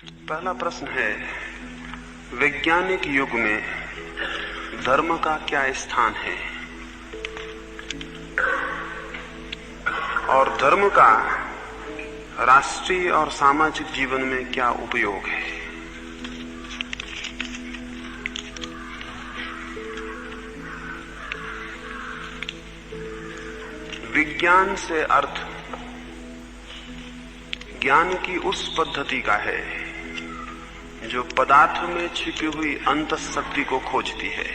पहला प्रश्न है, वैज्ञानिक युग में धर्म का क्या स्थान है और धर्म का राष्ट्रीय और सामाजिक जीवन में क्या उपयोग है? विज्ञान से अर्थ ज्ञान की उस पद्धति का है जो पदार्थ में छिपी हुई अंतःशक्ति को खोजती है।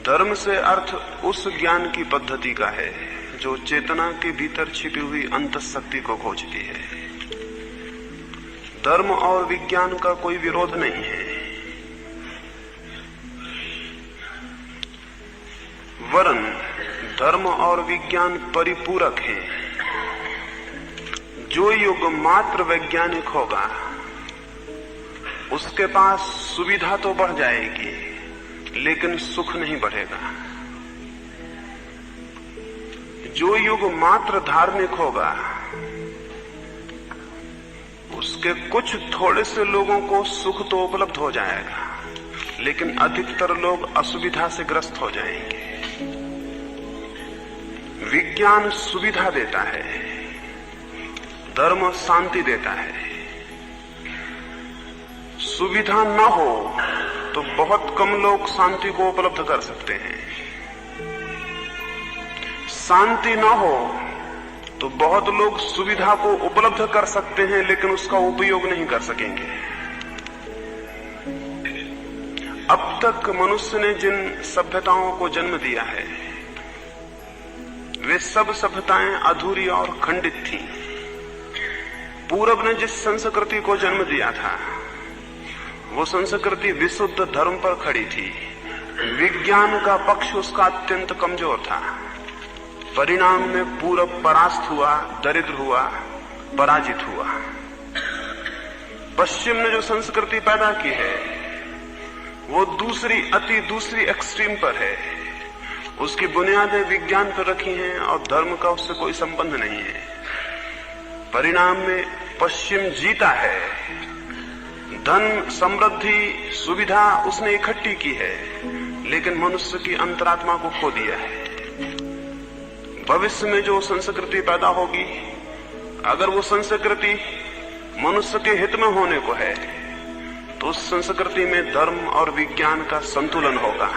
धर्म से अर्थ उस ज्ञान की पद्धति का है जो चेतना के भीतर छिपी हुई अंतःशक्ति को खोजती है। धर्म और विज्ञान का कोई विरोध नहीं है, वरन धर्म और विज्ञान परिपूरक हैं। जो युग मात्र वैज्ञानिक होगा उसके पास सुविधा तो बढ़ जाएगी लेकिन सुख नहीं बढ़ेगा। जो युग मात्र धार्मिक होगा उसके कुछ थोड़े से लोगों को सुख तो उपलब्ध हो जाएगा लेकिन अधिकतर लोग असुविधा से ग्रस्त हो जाएंगे। विज्ञान सुविधा देता है, धर्म शांति देता है। सुविधा न हो तो बहुत कम लोग शांति को उपलब्ध कर सकते हैं, शांति न हो तो बहुत लोग सुविधा को उपलब्ध कर सकते हैं लेकिन उसका उपयोग नहीं कर सकेंगे। अब तक मनुष्य ने जिन सभ्यताओं को जन्म दिया है वे सब सभ्यताएं अधूरी और खंडित थीं। पूरब ने जिस संस्कृति को जन्म दिया था वो संस्कृति विशुद्ध धर्म पर खड़ी थी। विज्ञान का पक्ष उसका अत्यंत कमजोर था। परिणाम में पूरब परास्त हुआ, दरिद्र हुआ, पराजित हुआ। पश्चिम ने जो संस्कृति पैदा की है वो दूसरी एक्सट्रीम पर है। उसकी बुनियादें विज्ञान पर रखी हैं और धर्म का उससे कोई संबंध नहीं है। परिणाम में पश्चिम जीता है। धन, समृद्धि, सुविधा उसने इकट्ठी की है लेकिन मनुष्य की अंतरात्मा को खो दिया है। भविष्य में जो संस्कृति पैदा होगी, अगर वो संस्कृति मनुष्य के हित में होने को है तो उस संस्कृति में धर्म और विज्ञान का संतुलन होगा।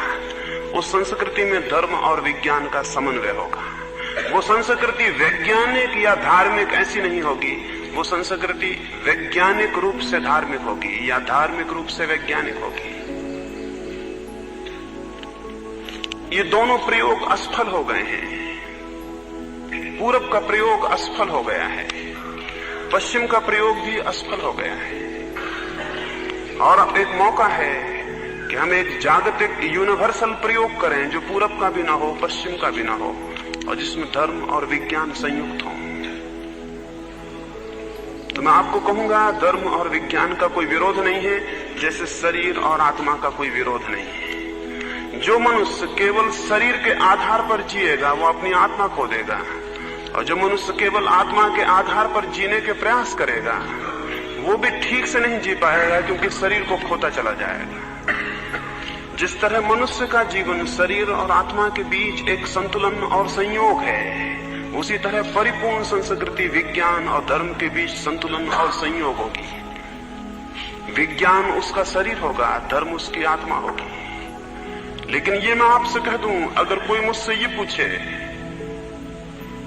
उस संस्कृति में धर्म और विज्ञान का समन्वय होगा। वो संस्कृति वैज्ञानिक या धार्मिक ऐसी नहीं होगी, वो संस्कृति वैज्ञानिक रूप से धार्मिक होगी या धार्मिक रूप से वैज्ञानिक होगी। ये दोनों प्रयोग असफल हो गए हैं। पूरब का प्रयोग असफल हो गया है, पश्चिम का प्रयोग भी असफल हो गया है। और अब एक मौका है कि हम एक जागतिक यूनिवर्सल प्रयोग करें जो पूरब का भी ना हो, पश्चिम का भी ना हो और जिसमें धर्म और विज्ञान संयुक्त हो। तो मैं आपको कहूंगा, धर्म और विज्ञान का कोई विरोध नहीं है, जैसे शरीर और आत्मा का कोई विरोध नहीं है। जो मनुष्य केवल शरीर के आधार पर जिएगा वो अपनी आत्मा खो देगा, और जो मनुष्य केवल आत्मा के आधार पर जीने के प्रयास करेगा वो भी ठीक से नहीं जी पाएगा क्योंकि शरीर को खोता चला जाएगा। जिस तरह मनुष्य का जीवन शरीर और आत्मा के बीच एक संतुलन और संयोग है, उसी तरह परिपूर्ण संस्कृति विज्ञान और धर्म के बीच संतुलन और संयोग होगी। विज्ञान उसका शरीर होगा, धर्म उसकी आत्मा होगी। लेकिन ये मैं आपसे कह दूं, अगर कोई मुझसे ये पूछे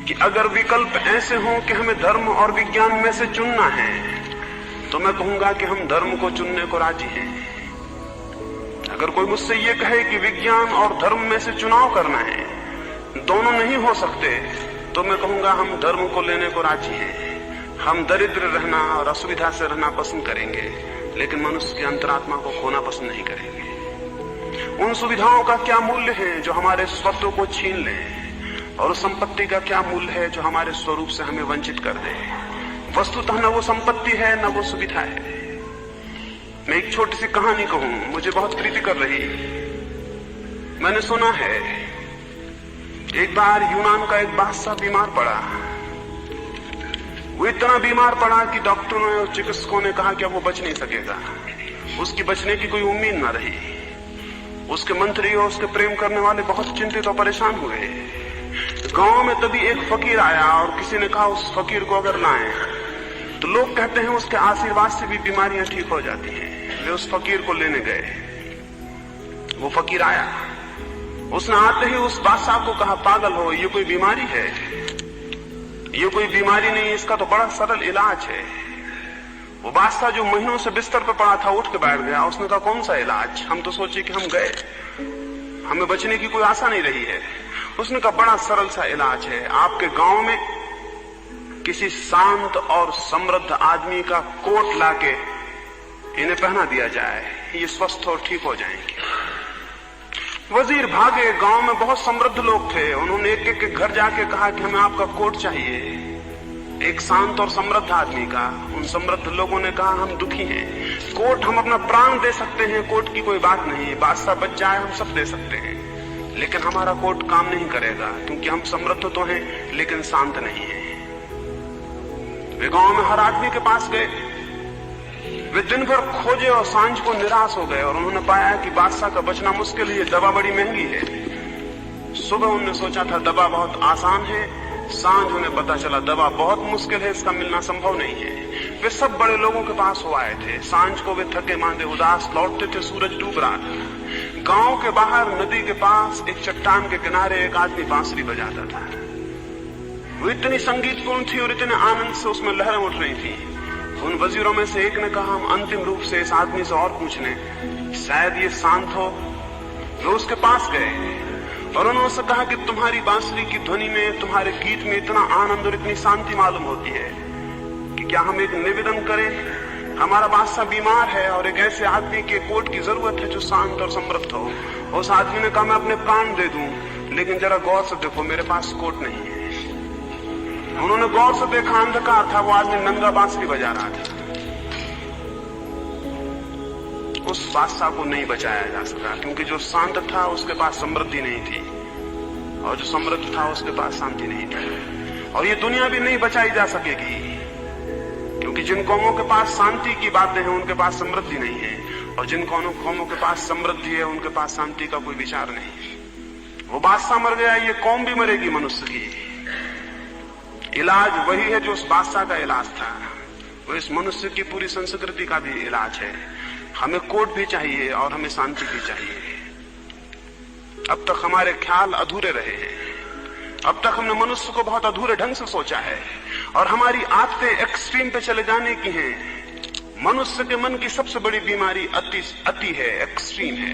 कि अगर विकल्प ऐसे हों कि हमें धर्म और विज्ञान में से चुनना है, तो मैं कहूंगा कि हम धर्म को चुनने को राजी हैं। अगर कोई मुझसे ये कहे कि विज्ञान और धर्म में से चुनाव करना है, दोनों नहीं हो सकते, तो मैं कहूंगा हम धर्म को लेने को राजी हैं। हम दरिद्र रहना और असुविधा से रहना पसंद करेंगे लेकिन मनुष्य की अंतरात्मा को खोना पसंद नहीं करेंगे। उन सुविधाओं का क्या मूल्य है जो हमारे स्वत्व को छीन लें, और उस संपत्ति का क्या मूल्य है जो हमारे स्वरूप से हमें वंचित कर दे। वस्तुतः न वो संपत्ति है न वो सुविधा है। मैं एक छोटी सी कहानी कहूं, मुझे बहुत प्रीति कर रही। मैंने सुना है एक बार यूनान का एक बादशाह बीमार पड़ा। वो इतना बीमार पड़ा कि डॉक्टरों और चिकित्सकों ने कहा कि अब वो बच नहीं सकेगा, उसकी बचने की कोई उम्मीद ना रही। उसके मंत्री और उसके प्रेम करने वाले बहुत चिंतित और परेशान हुए। गांव में तभी एक फकीर आया और किसी ने कहा उस फकीर को अगर लाएं तो लोग कहते हैं उसके आशीर्वाद से भी बीमारियां ठीक हो जाती हैं। वे उस फकीर को लेने गए। वो फकीर आया, उसने आते ही उस बादशाह को कहा, पागल हो, ये कोई बीमारी है? ये कोई बीमारी नहीं, इसका तो बड़ा सरल इलाज है। वो बादशाह जो महीनों से बिस्तर पर पड़ा था उठ के बैठ गया। उसने कहा, कौन सा इलाज? हम तो सोचे कि हम गए, हमें बचने की कोई आशा नहीं रही है। उसने कहा, बड़ा सरल सा इलाज है। आपके गांव में किसी शांत और समृद्ध आदमी का कोट लाके इन्हें पहना दिया जाए, ये स्वस्थ और ठीक हो जाएंगे। वजीर भागे। गांव में बहुत समृद्ध लोग थे। उन्होंने एक एक घर जाके कहा कि हमें आपका कोट चाहिए, एक शांत और समृद्ध आदमी का। उन समृद्ध लोगों ने कहा, हम दुखी हैं, कोट हम अपना प्राण दे सकते हैं, कोट की कोई बात नहीं, बादशाह बच जाए हम सब दे सकते हैं, लेकिन हमारा कोट काम नहीं करेगा, क्योंकि हम समृद्ध तो हैं लेकिन शांत नहीं हैं। वे गांव में हर आदमी के पास गए। वे दिन भर खोजे और सांझ को निराश हो गए और उन्होंने पाया कि बादशाह का बचना मुश्किल है, दवा बड़ी महंगी है। सुबह उन्होंने सोचा था दवा बहुत आसान है, सांझ उन्हें पता चला दवा बहुत मुश्किल है, इसका मिलना संभव नहीं है। वे सब बड़े लोगों के पास हो आए थे। सांझ को वे थके मांदे उदास लौटते थे, सूरज डूब रहा था। गांव के बाहर नदी के पास एक चट्टान के किनारे एक आदमी बांसुरी बजाता था। वो इतनी संगीतपूर्ण थी और इतने आनंद से उसमें लहरें उठ रही थी। उन वजीरों में से एक ने कहा, हम अंतिम रूप से इस आदमी से और पूछ लें, शायद ये शांत हो। वे उसके पास गए और उन्होंने उससे कहा कि तुम्हारी बांसुरी की ध्वनि में, तुम्हारे गीत में इतना आनंद और इतनी शांति मालूम होती है कि क्या हम एक निवेदन करें? हमारा बादशाह बीमार है और एक ऐसे आदमी के कोट की जरूरत है जो शांत और समृद्ध हो। उस आदमी ने कहा, मैं अपने प्राण दे दूं, लेकिन जरा गौर से देखो, मेरे पास कोट नहीं है। उन्होंने गौर से देखा, अंधकार था, वो आदमी नंगा बांसुरी बजा रहा था। उस बादशाह को नहीं बचाया जा सका, क्योंकि जो शांत था उसके पास समृद्धि नहीं थी और जो समृद्ध था उसके पास शांति नहीं थी। और ये दुनिया भी नहीं बचाई जा सकेगी, क्योंकि जिन कौमों के पास शांति की बातें हैं उनके पास समृद्धि नहीं है, और जिन कौमों के पास समृद्धि है उनके पास शांति का कोई विचार नहीं। वो बादशाह मर गया, ये कौम भी मरेगी मनुष्य की। इलाज वही है जो उस बादशाह का इलाज था, वो इस मनुष्य की पूरी संस्कृति का भी इलाज है। हमें कोट भी चाहिए और हमें शांति भी चाहिए। अब तक हमारे ख्याल अधूरे रहे हैं, अब तक हमने मनुष्य को बहुत अधूरे ढंग से सोचा है और हमारी आदतें एक्सट्रीम पे चले जाने की हैं। मनुष्य के मन की सबसे बड़ी बीमारी अति है, एक्सट्रीम है।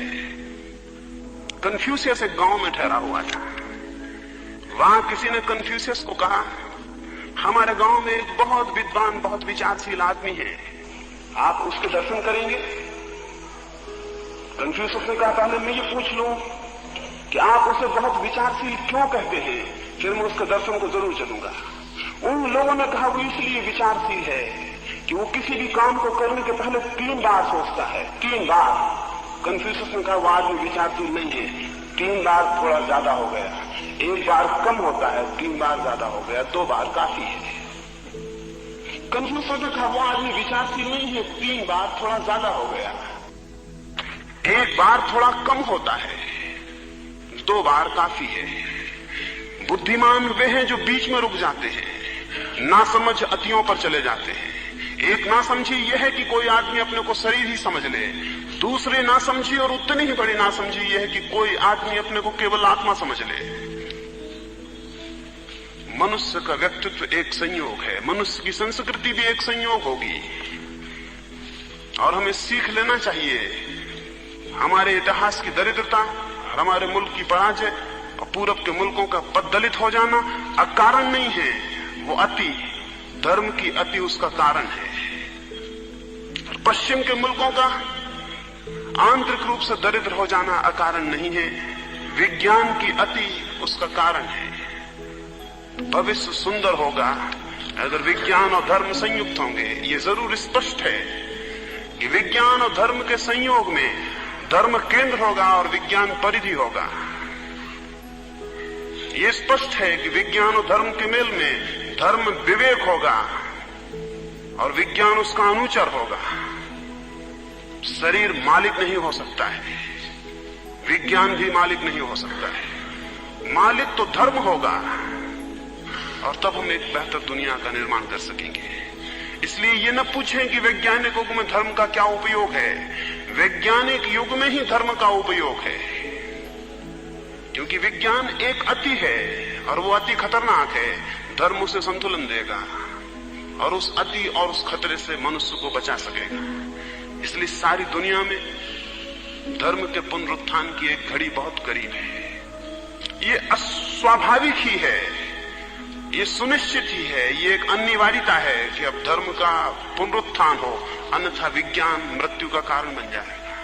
कन्फ्यूशियस एक गांव में ठहरा हुआ था। वहां किसी ने कन्फ्यूशियस को कहा, हमारे गांव में एक बहुत विद्वान, बहुत विचारशील आदमी है, आप उसके दर्शन करेंगे? कन्फ्यूशियस ने कहा, पहले मैं ये पूछ लूं कि आप उसे बहुत विचारशील क्यों कहते हैं, फिर मैं उसके दर्शन को जरूर चलूंगा। उन लोगों ने कहा, वो इसलिए विचारशील है कि वो किसी भी काम को करने के पहले 3 बार सोचता है, 3 बार। कन्फ्यूशियस ने कहा, वो आदमी विचारशील नहीं है, 3 बार थोड़ा ज्यादा हो गया, 1 बार कम होता है, 3 बार ज्यादा हो गया, 2 बार काफी है। कन्फ्यूशियस ने कहा, वो आदमी विचारशील नहीं है, 3 बार थोड़ा ज्यादा हो गया, 1 बार थोड़ा कम होता है, 2 बार काफी है। बुद्धिमान वे हैं जो बीच में रुक जाते हैं, नासमझ अतियों पर चले जाते हैं। एक नासमझी यह है कि कोई आदमी अपने को शरीर ही समझ ले, दूसरी नासमझी और उतनी ही बड़ी नासमझी यह है कि कोई आदमी अपने को केवल आत्मा समझ ले। मनुष्य का व्यक्तित्व एक संयोग है, मनुष्य की संस्कृति भी एक संयोग होगी, और हमें सीख लेना चाहिए। हमारे इतिहास की दरिद्रता, हमारे मुल्क की पराजय और पूरब के मुल्कों का पददलित हो जाना अकारण नहीं है, वो अति, धर्म की अति उसका कारण है। पश्चिम के मुल्कों का आंतरिक रूप से दरिद्र हो जाना अकारण नहीं है, विज्ञान की अति उसका कारण है। भविष्य सुंदर होगा अगर विज्ञान और धर्म संयुक्त होंगे। ये जरूर स्पष्ट है कि विज्ञान और धर्म के संयोग में धर्म केंद्र होगा और विज्ञान परिधि होगा। ये स्पष्ट है कि विज्ञान और धर्म के मेल में धर्म विवेक होगा और विज्ञान उसका अनुचर होगा। शरीर मालिक नहीं हो सकता है, विज्ञान भी मालिक नहीं हो सकता है। मालिक तो धर्म होगा और तब हम एक बेहतर दुनिया का निर्माण कर सकेंगे। इसलिए ये न पूछें कि वैज्ञानिक युग में धर्म का क्या उपयोग है, वैज्ञानिक युग में ही धर्म का उपयोग है, क्योंकि विज्ञान एक अति है और वो अति खतरनाक है। धर्म उसे संतुलन देगा और उस अति और उस खतरे से मनुष्य को बचा सकेगा। इसलिए सारी दुनिया में धर्म के पुनरुत्थान की एक घड़ी बहुत करीब है। ये अस्वाभाविक ही है, ये सुनिश्चित ही है, ये एक अनिवार्यता है कि अब धर्म का पुनरुत्थान हो, अन्यथा विज्ञान मृत्यु का कारण बन जाएगा।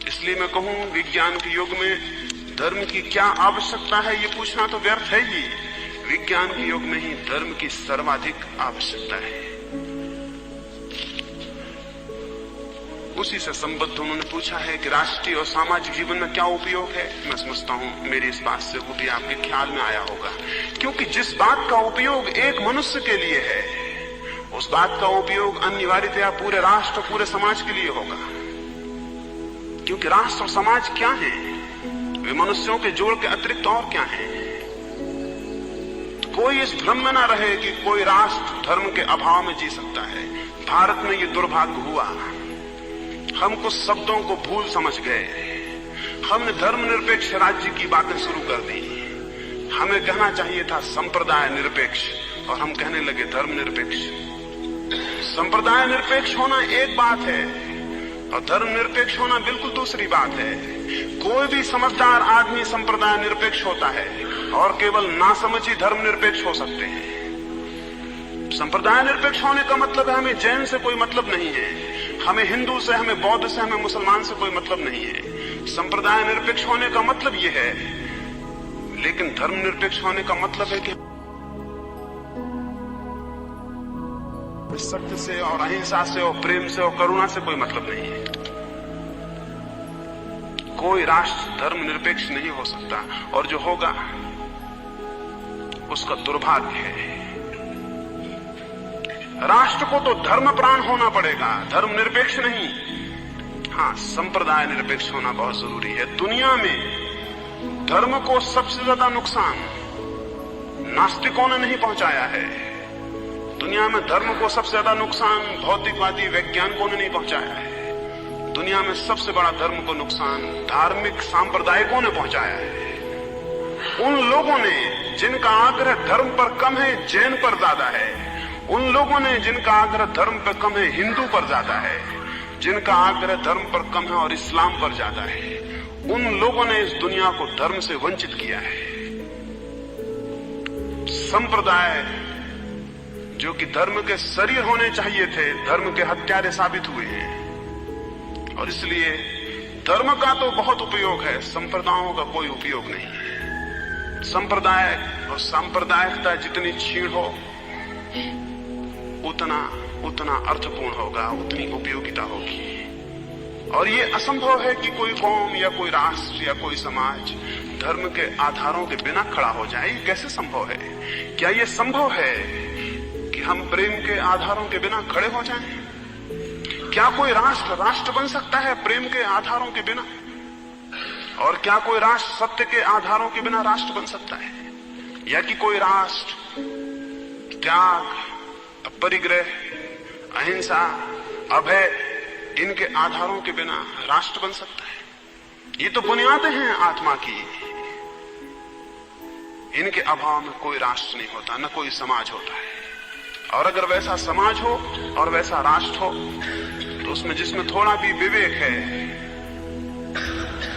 इसलिए मैं कहूं, विज्ञान के युग में धर्म की क्या आवश्यकता है ये पूछना तो व्यर्थ है ही। विज्ञान के युग में ही धर्म की सर्वाधिक आवश्यकता है। उसी से संबद्ध उन्होंने पूछा है कि राष्ट्रीय और सामाजिक जीवन में क्या उपयोग है। मैं समझता हूं मेरी इस बात से वो भी आपके ख्याल में आया होगा, क्योंकि जिस बात का उपयोग एक मनुष्य के लिए है, उस बात का उपयोग अनिवार्यतया पूरे राष्ट्र, पूरे समाज के लिए होगा। क्योंकि राष्ट्र और समाज क्या है? वे मनुष्यों के जोड़ के अतिरिक्त और क्या है? तो कोई इस भ्रम में ना रहे कि कोई राष्ट्र धर्म के अभाव में जी सकता है। भारत में ये दुर्भाग्य हुआ, हम कुछ शब्दों को भूल समझ गए। हमने धर्मनिरपेक्ष राज्य की बातें शुरू कर दी। हमें कहना चाहिए था संप्रदाय निरपेक्ष, और हम कहने लगे धर्मनिरपेक्ष। संप्रदाय निरपेक्ष होना एक बात है और धर्मनिरपेक्ष होना बिल्कुल दूसरी बात है। कोई भी समझदार आदमी संप्रदाय निरपेक्ष होता है और केवल नासमझी धर्मनिरपेक्ष हो सकते हैं। संप्रदाय निरपेक्ष होने का मतलब है हमें जैन से कोई मतलब नहीं है, हमें हिंदू से, हमें बौद्ध से, हमें मुसलमान से कोई मतलब नहीं है। संप्रदाय निरपेक्ष होने का मतलब यह है, लेकिन धर्मनिरपेक्ष होने का मतलब है कि सत्य से और अहिंसा से और प्रेम से और करुणा से कोई मतलब नहीं है। कोई राष्ट्र धर्मनिरपेक्ष नहीं हो सकता, और जो होगा उसका दुर्भाग्य है। राष्ट्र को तो धर्म प्राण होना पड़ेगा, धर्म निरपेक्ष नहीं। हाँ, संप्रदाय निरपेक्ष होना बहुत जरूरी है। दुनिया में धर्म को सबसे ज्यादा नुकसान नास्तिकों ने नहीं पहुंचाया है। दुनिया में धर्म को सबसे ज्यादा नुकसान भौतिकवादी वैज्ञानिकों ने नहीं पहुंचाया है। दुनिया में सबसे बड़ा धर्म को नुकसान धार्मिक सांप्रदायिकों ने पहुंचाया है। उन लोगों ने जिनका आग्रह धर्म पर कम है, जैन पर ज्यादा है। उन लोगों ने जिनका आग्रह धर्म पर कम है, हिंदू पर ज्यादा है। जिनका आग्रह धर्म पर कम है और इस्लाम पर ज्यादा है, उन लोगों ने इस दुनिया को धर्म से वंचित किया है। संप्रदाय जो कि धर्म के शरीर होने चाहिए थे, धर्म के हत्यारे साबित हुए हैं। और इसलिए धर्म का तो बहुत उपयोग है, संप्रदायों का कोई उपयोग नहीं है। संप्रदाय और सांप्रदायिकता जितनी क्षीण हो उतना अर्थपूर्ण होगा, उतनी उपयोगिता होगी। और ये असंभव है कि कोई कौम या कोई राष्ट्र या कोई समाज धर्म के आधारों के बिना खड़ा हो जाए। ये कैसे संभव है? क्या ये संभव है कि हम प्रेम के आधारों के बिना खड़े हो जाएं? क्या कोई राष्ट्र बन सकता है प्रेम के आधारों के बिना? और क्या कोई राष्ट्र सत्य के आधारों के बिना राष्ट्र बन सकता है? या कि कोई राष्ट्र त्याग, परिग्रह, अहिंसा, अभय, इनके आधारों के बिना राष्ट्र बन सकता है? ये तो बुनियादें हैं आत्मा की। इनके अभाव में कोई राष्ट्र नहीं होता, न कोई समाज होता है। और अगर वैसा समाज हो और वैसा राष्ट्र हो तो उसमें जिसमें थोड़ा भी विवेक है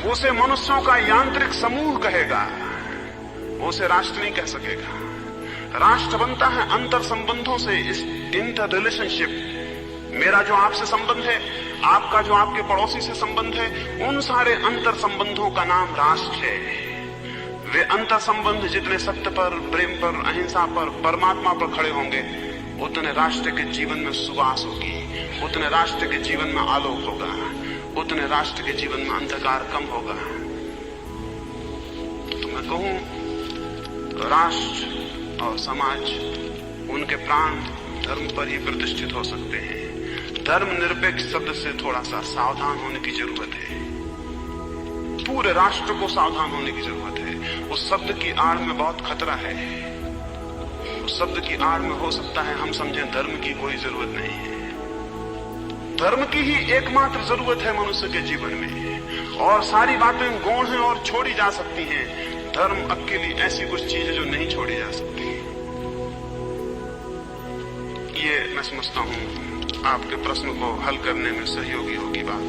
वो उसे मनुष्यों का यांत्रिक समूह कहेगा, वो उसे राष्ट्र नहीं कह सकेगा। राष्ट्र बनता है अंतर संबंधों से, इस इंटर रिलेशनशिप। मेरा जो आपसे संबंध है, आपका जो आपके पड़ोसी से संबंध है, उन सारे अंतर संबंधों का नाम राष्ट्र है। वे अंतर संबंध जितने सत्य पर, प्रेम पर, अहिंसा पर, परमात्मा पर खड़े होंगे, उतने राष्ट्र के जीवन में सुवास होगी, उतने राष्ट्र के जीवन में आलोक होगा, उतने राष्ट्र के जीवन में अंधकार कम होगा। तो मैं कहूं, राष्ट्र और समाज, उनके प्राण धर्म पर ही प्रतिष्ठित हो सकते हैं। धर्मनिरपेक्ष शब्द से थोड़ा सा सावधान होने की जरूरत है। पूरे राष्ट्र को सावधान होने की जरूरत है। उस शब्द की आड़ में बहुत खतरा है। उस शब्द की आड़ में हो सकता है हम समझें धर्म की कोई जरूरत नहीं है। धर्म की ही एकमात्र जरूरत है मनुष्य के जीवन में, और सारी बातें गौण हैं और छोड़ी जा सकती हैं। धर्म अकेली ऐसी कुछ चीज है जो नहीं छोड़ी जा सकती। ये मैं समझता हूं आपके प्रश्न को हल करने में सहयोगी होगी बात।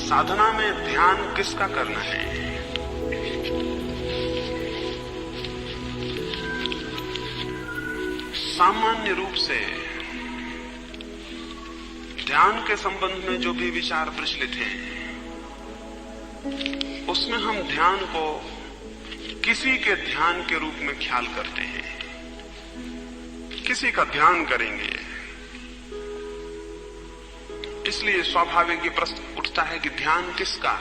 साधना में ध्यान किसका करना है? सामान्य रूप से ध्यान के संबंध में जो भी विचार प्रचलित हैं, उसमें हम ध्यान को किसी के ध्यान के रूप में ख्याल करते हैं। किसी का ध्यान करेंगे, इसलिए स्वाभाविक ये प्रश्न उठता है कि ध्यान किसका,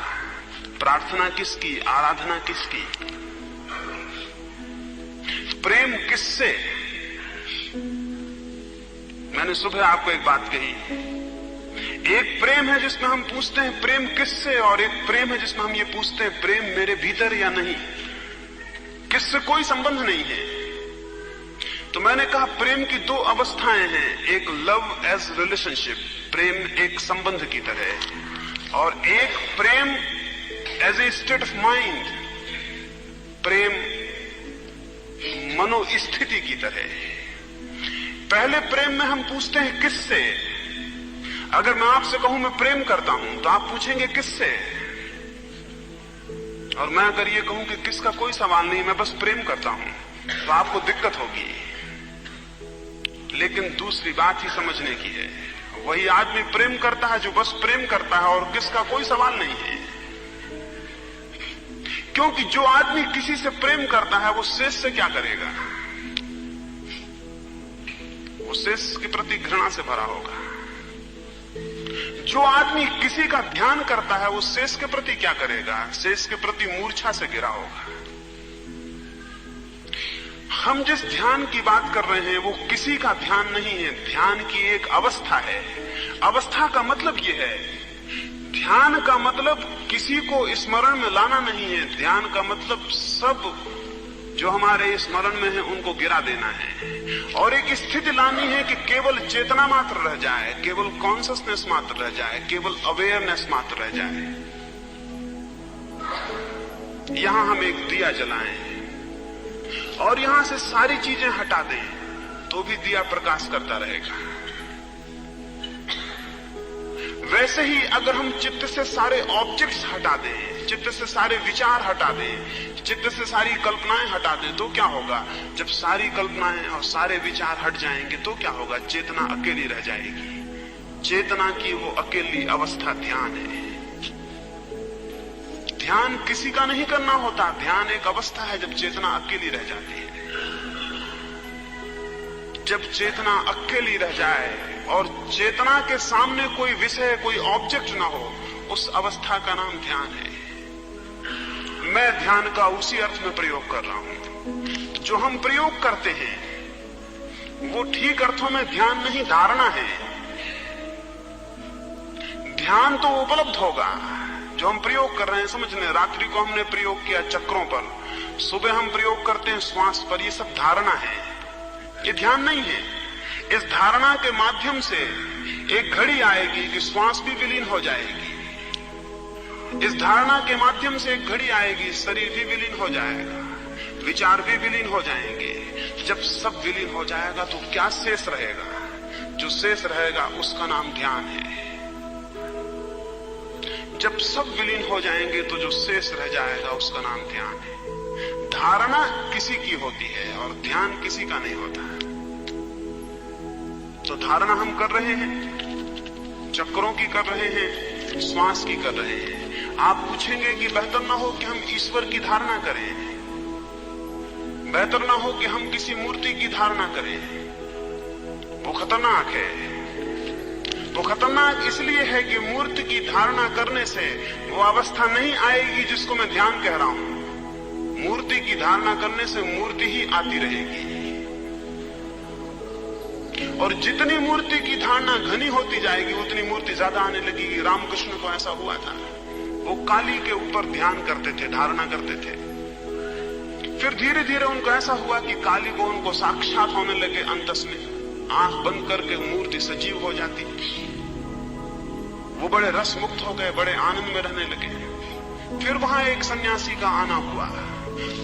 प्रार्थना किसकी, आराधना किसकी, प्रेम किससे? मैंने सुबह आपको एक बात कही, एक प्रेम है जिसमें हम पूछते हैं प्रेम किससे, और एक प्रेम है जिसमें हम ये पूछते हैं प्रेम मेरे भीतर या नहीं, किससे कोई संबंध नहीं है। तो मैंने कहा प्रेम की दो अवस्थाएं हैं, एक लव एज रिलेशनशिप, प्रेम एक संबंध की तरह, और एक प्रेम as a state of mind, प्रेम मनोस्थिति की तरह। पहले प्रेम में हम पूछते हैं किससे। अगर मैं आपसे कहूं मैं प्रेम करता हूं तो आप पूछेंगे किससे, और मैं अगर ये कहूं कि किसका कोई सवाल नहीं, मैं बस प्रेम करता हूं, तो आपको दिक्कत होगी। लेकिन दूसरी बात ही समझने की है, वही आदमी प्रेम करता है जो बस प्रेम करता है और किसका कोई सवाल नहीं है। क्योंकि जो आदमी किसी से प्रेम करता है वो शेष से क्या करेगा? वो शेष के प्रति घृणा से भरा होगा। जो आदमी किसी का ध्यान करता है वो शेष के प्रति क्या करेगा? शेष के प्रति मूर्छा से गिरा होगा। हम जिस ध्यान की बात कर रहे हैं वो किसी का ध्यान नहीं है, ध्यान की एक अवस्था है। अवस्था का मतलब ये है, ध्यान का मतलब किसी को स्मरण में लाना नहीं है, ध्यान का मतलब सब जो हमारे स्मरण में है उनको गिरा देना है, और एक स्थिति लानी है कि केवल चेतना मात्र रह जाए, केवल कॉन्शियसनेस मात्र रह जाए, केवल अवेयरनेस मात्र रह जाए। यहां हम एक दिया जलाएं और यहां से सारी चीजें हटा दें तो भी दिया प्रकाश करता रहेगा। वैसे ही अगर हम चित्त से सारे ऑब्जेक्ट्स हटा दें, चित्त से सारे विचार हटा दें, चित्त से सारी कल्पनाएं हटा दें, तो क्या होगा? जब सारी कल्पनाएं और सारे विचार हट जाएंगे तो क्या होगा? चेतना अकेली रह जाएगी। चेतना की वो अकेली अवस्था ध्यान है। ध्यान किसी का नहीं करना होता, ध्यान एक अवस्था है जब चेतना अकेली रह जाती है। जब चेतना अकेली रह जाए और चेतना के सामने कोई विषय, कोई ऑब्जेक्ट ना हो, उस अवस्था का नाम ध्यान है। मैं ध्यान का उसी अर्थ में प्रयोग कर रहा हूं। जो हम प्रयोग करते हैं वो ठीक अर्थों में ध्यान नहीं, धारणा है। ध्यान तो उपलब्ध होगा जो हम प्रयोग कर रहे हैं। समझ लें, रात्रि को हमने प्रयोग किया चक्रों पर, सुबह हम प्रयोग करते हैं श्वास पर, ये सब धारणा है, ये ध्यान नहीं है। इस धारणा के माध्यम से एक घड़ी आएगी कि श्वास भी विलीन हो जाएगी। इस धारणा के माध्यम से एक घड़ी आएगी, शरीर भी विलीन हो जाएगा, विचार भी विलीन हो जाएंगे। जब सब विलीन हो जाएगा तो क्या शेष रहेगा? जो शेष रहेगा उसका नाम ध्यान है। जब सब विलीन हो जाएंगे तो जो शेष रह जाएगा उसका नाम ध्यान है। धारणा किसी की होती है और ध्यान किसी का नहीं होता। तो धारणा हम कर रहे हैं, चक्रों की कर रहे हैं, श्वास की कर रहे हैं। आप पूछेंगे कि बेहतर ना हो कि हम ईश्वर की धारणा करें, बेहतर ना हो कि हम किसी मूर्ति की धारणा करें? वो खतरनाक है। वो खतरनाक इसलिए है कि मूर्ति की धारणा करने से वो अवस्था नहीं आएगी जिसको मैं ध्यान कह रहा हूं। मूर्ति की धारणा करने से मूर्ति ही आती रहेगी, और जितनी मूर्ति की धारणा घनी होती जाएगी उतनी मूर्ति ज्यादा आने लगेगी। रामकृष्ण को ऐसा हुआ था, वो काली के ऊपर ध्यान करते थे, धारणा करते थे। फिर धीरे धीरे उनको ऐसा हुआ कि काली को उनको साक्षात होने लगे। अंतस में आंख बंद करके मूर्ति सजीव हो जाती। वो बड़े रस मुक्त हो गए, बड़े आनंद में रहने लगे। फिर वहां एक सन्यासी का आना हुआ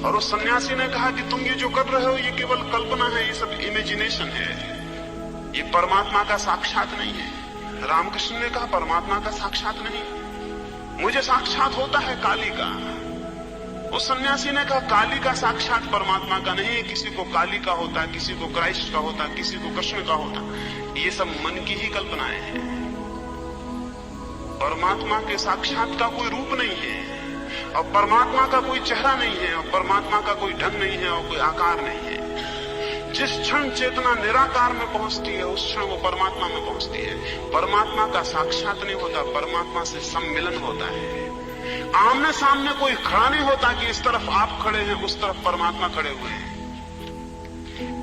और उस सन्यासी ने कहा कि तुम ये जो कर रहे हो ये केवल कल्पना है, ये सब इमेजिनेशन है, ये परमात्मा का साक्षात नहीं है। रामकृष्ण ने कहा परमात्मा का साक्षात नहीं, मुझे साक्षात होता है काली का। उस सन्यासी ने कहा काली का साक्षात परमात्मा का नहीं है, किसी को काली का होता, किसी को क्राइस्ट का होता, किसी को कृष्ण का होता, ये सब मन की ही कल्पनाएं हैं। परमात्मा के साक्षात का कोई रूप नहीं है, और परमात्मा का कोई चेहरा नहीं है, और परमात्मा का कोई ढंग नहीं है, और कोई आकार नहीं है। जिस क्षण चेतना निराकार में पहुंचती है उस क्षण वो परमात्मा में पहुंचती है। परमात्मा का साक्षात नहीं होता, परमात्मा से सम्मिलन होता है। आमने सामने कोई खड़ा नहीं होता कि इस तरफ आप खड़े हैं उस तरफ परमात्मा खड़े हुए हैं।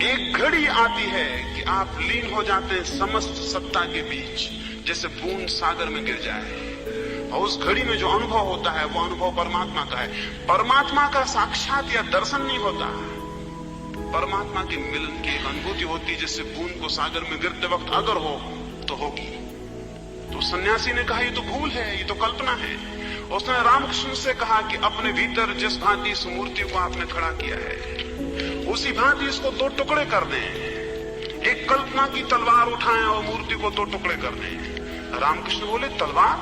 एक घड़ी आती है कि आप लीन हो जाते हैं समस्त सत्ता के बीच, जैसे बूंद सागर में गिर जाए, और उस घड़ी में जो अनुभव होता है वो अनुभव परमात्मा का है। परमात्मा का साक्षात या दर्शन नहीं होता, परमात्मा के मिलन की एक अनुभूति होती, जिससे बूंद को सागर में गिरते वक्त अगर हो तो होगी। तो सन्यासी ने कहा ये तो भूल है, ये तो कल्पना है। उसने रामकृष्ण से कहा कि अपने भीतर जिस भांति इस मूर्ति को आपने खड़ा किया है उसी भांति इसको दो टुकड़े कर दें। एक कल्पना की तलवार उठाएं और मूर्ति को दो टुकड़े कर दें। रामकृष्ण बोले तलवार,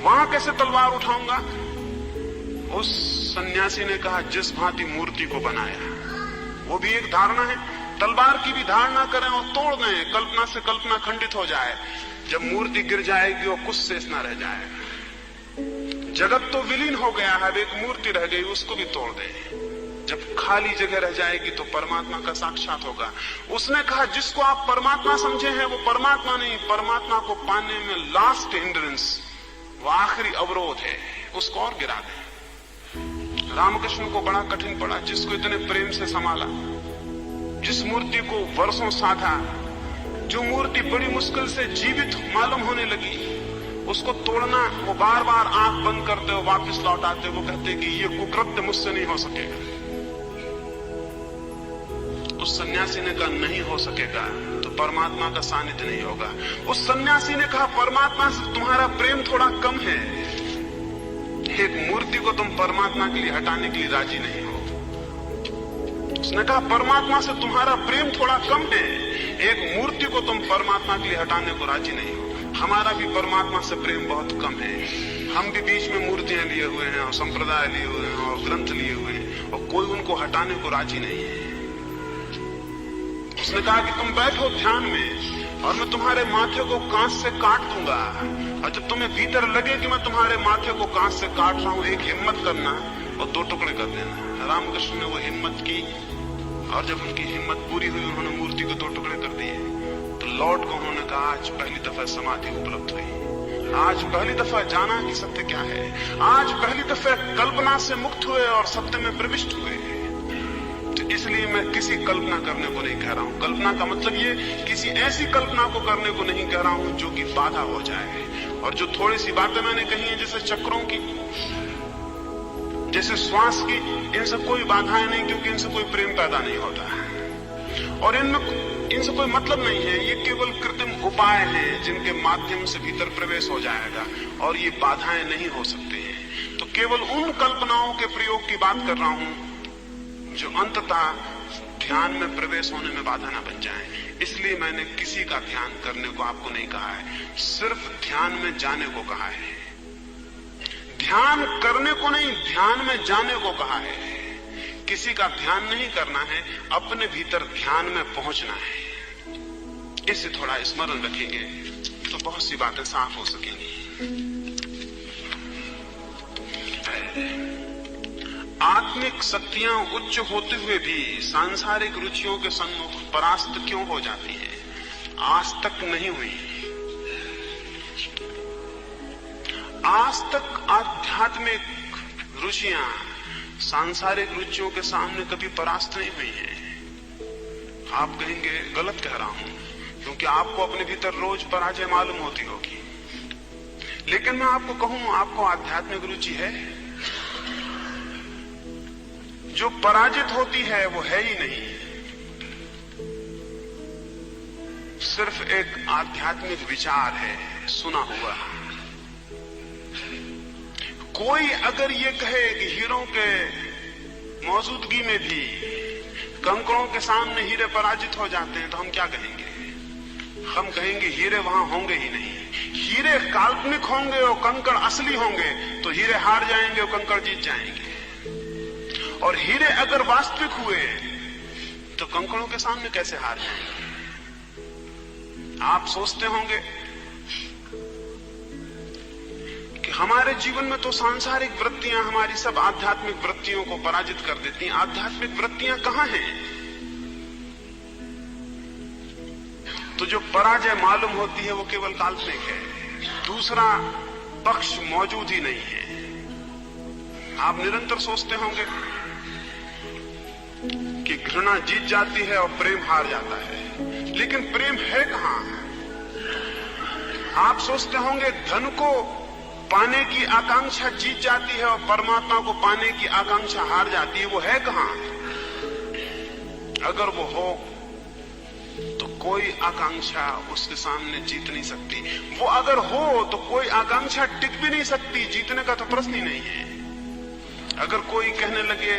वहां कैसे तलवार उठाऊंगा? उस सन्यासी ने कहा जिस भांति मूर्ति को बनाया वो भी एक धारणा है। तलवार की भी धारणा करें और तोड़ दें, कल्पना से कल्पना खंडित हो जाए। जब मूर्ति गिर जाएगी और कुछ शेष न रह जाएगा। जगत तो विलीन हो गया है, अब एक मूर्ति रह गई, उसको भी तोड़ दें। जब खाली जगह रह जाएगी तो परमात्मा का साक्षात होगा। उसने कहा जिसको आप परमात्मा समझे हैं वो परमात्मा नहीं, परमात्मा को पाने में लास्ट हिंड्रेंस, वो आखिरी अवरोध है, उसको और गिरा दें। रामकृष्ण को बड़ा कठिन पड़ा, जिसको इतने प्रेम से संभाला, जिस मूर्ति को वर्षों साधा, जो मूर्ति बड़ी मुश्किल से जीवित मालूम होने लगी, उसको तोड़ना। वो बार बार आंख बंद करते हो, वापस लौट आते, वो कहते कि ये कुकृत्य मुझसे नहीं हो सकेगा। उस सन्यासी ने कहा नहीं हो सकेगा तो परमात्मा का सानिध्य नहीं होगा। उस सन्यासी ने कहा परमात्मा से तुम्हारा प्रेम थोड़ा कम है, एक मूर्ति को तुम परमात्मा के लिए हटाने के लिए राजी नहीं हो। उसने कहा परमात्मा से तुम्हारा प्रेम थोड़ा कम है, एक मूर्ति को तुम परमात्मा के लिए हटाने को राजी नहीं हो। हमारा भी परमात्मा से प्रेम बहुत कम है, हम भी बीच में मूर्तियां लिए हुए हैं और संप्रदाय लिए हुए हैं और ग्रंथ लिए हुए हैं, और कोई उनको हटाने को राजी नहीं है। उसने कहा कि तुम बैठो ध्यान में और मैं तुम्हारे माथे को कांच से काट दूंगा, और जब तुम्हें भीतर लगे कि मैं तुम्हारे माथे को कांच से काट रहा हूं, एक हिम्मत करना और दो टुकड़े कर देना। रामकृष्ण ने वो हिम्मत की, और जब उनकी हिम्मत पूरी हुई उन्होंने मूर्ति को दो टुकड़े कर दिए। तो लौट कर उन्होंने कहा आज पहली दफा समाधि उपलब्ध हुई, आज पहली दफा जाना कि सत्य क्या है, आज पहली दफा कल्पना से मुक्त हुए और सत्य में प्रविष्ट हुए। तो इसलिए मैं किसी कल्पना करने को नहीं कह रहा हूं। कल्पना का मतलब ये किसी ऐसी कल्पना को करने को नहीं कह रहा हूं जो कि बाधा हो जाए। और जो थोड़ी सी बातें मैंने कही है जैसे चक्रों की, जैसे श्वास की, इनसे कोई बाधाएं नहीं, क्योंकि इनसे कोई प्रेम पैदा नहीं होता और इनसे कोई मतलब नहीं है। ये केवल कृत्रिम उपाय हैं जिनके माध्यम से भीतर प्रवेश हो जाएगा, और ये बाधाएं नहीं हो सकते हैं। तो केवल उन कल्पनाओं के प्रयोग की बात कर रहा हूं जो अंततः ध्यान में प्रवेश होने में बाधा न बन जाए। इसलिए मैंने किसी का ध्यान करने को आपको नहीं कहा है, सिर्फ ध्यान में जाने को कहा है। ध्यान करने को नहीं, ध्यान में जाने को कहा है। किसी का ध्यान नहीं करना है, अपने भीतर ध्यान में पहुंचना है। इसे थोड़ा स्मरण रखेंगे तो बहुत सी बातें साफ हो सकेंगी। आत्मिक शक्तियां उच्च होते हुए भी सांसारिक रुचियों के सम्मुख परास्त क्यों हो जाती हैं? आज तक नहीं हुई। आज तक आध्यात्मिक रुचियां सांसारिक रुचियों के सामने कभी परास्त नहीं हुई हैं। आप कहेंगे गलत कह रहा हूं, क्योंकि आपको अपने भीतर रोज पराजय मालूम होती होगी। लेकिन मैं आपको कहूं, आपको आध्यात्मिक रुचि है? जो पराजित होती है वो है ही नहीं, सिर्फ एक आध्यात्मिक विचार है, सुना हुआ। कोई अगर ये कहे कि हीरों के मौजूदगी में भी कंकड़ों के सामने हीरे पराजित हो जाते हैं, तो हम क्या कहेंगे? हम कहेंगे हीरे वहां होंगे ही नहीं। हीरे काल्पनिक होंगे और कंकड़ असली होंगे तो हीरे हार जाएंगे और कंकड़ जीत जाएंगे। और हीरे अगर वास्तविक हुए तो कंकड़ों के सामने कैसे हार जाएंगे? आप सोचते होंगे कि हमारे जीवन में तो सांसारिक वृत्तियां हमारी सब आध्यात्मिक वृत्तियों को पराजित कर देती हैं। आध्यात्मिक वृत्तियां कहां हैं? तो जो पराजय मालूम होती है वो केवल काल्पनिक है, दूसरा पक्ष मौजूद ही नहीं है। आप निरंतर सोचते होंगे कि घृणा जीत जाती है और प्रेम हार जाता है, लेकिन प्रेम है कहां? आप सोचते होंगे धन को पाने की आकांक्षा जीत जाती है और परमात्मा को पाने की आकांक्षा हार जाती है। वो है कहां? अगर वो हो तो कोई आकांक्षा उसके सामने जीत नहीं सकती। वो अगर हो तो कोई आकांक्षा टिक भी नहीं सकती, जीतने का तो प्रश्न ही नहीं है। अगर कोई कहने लगे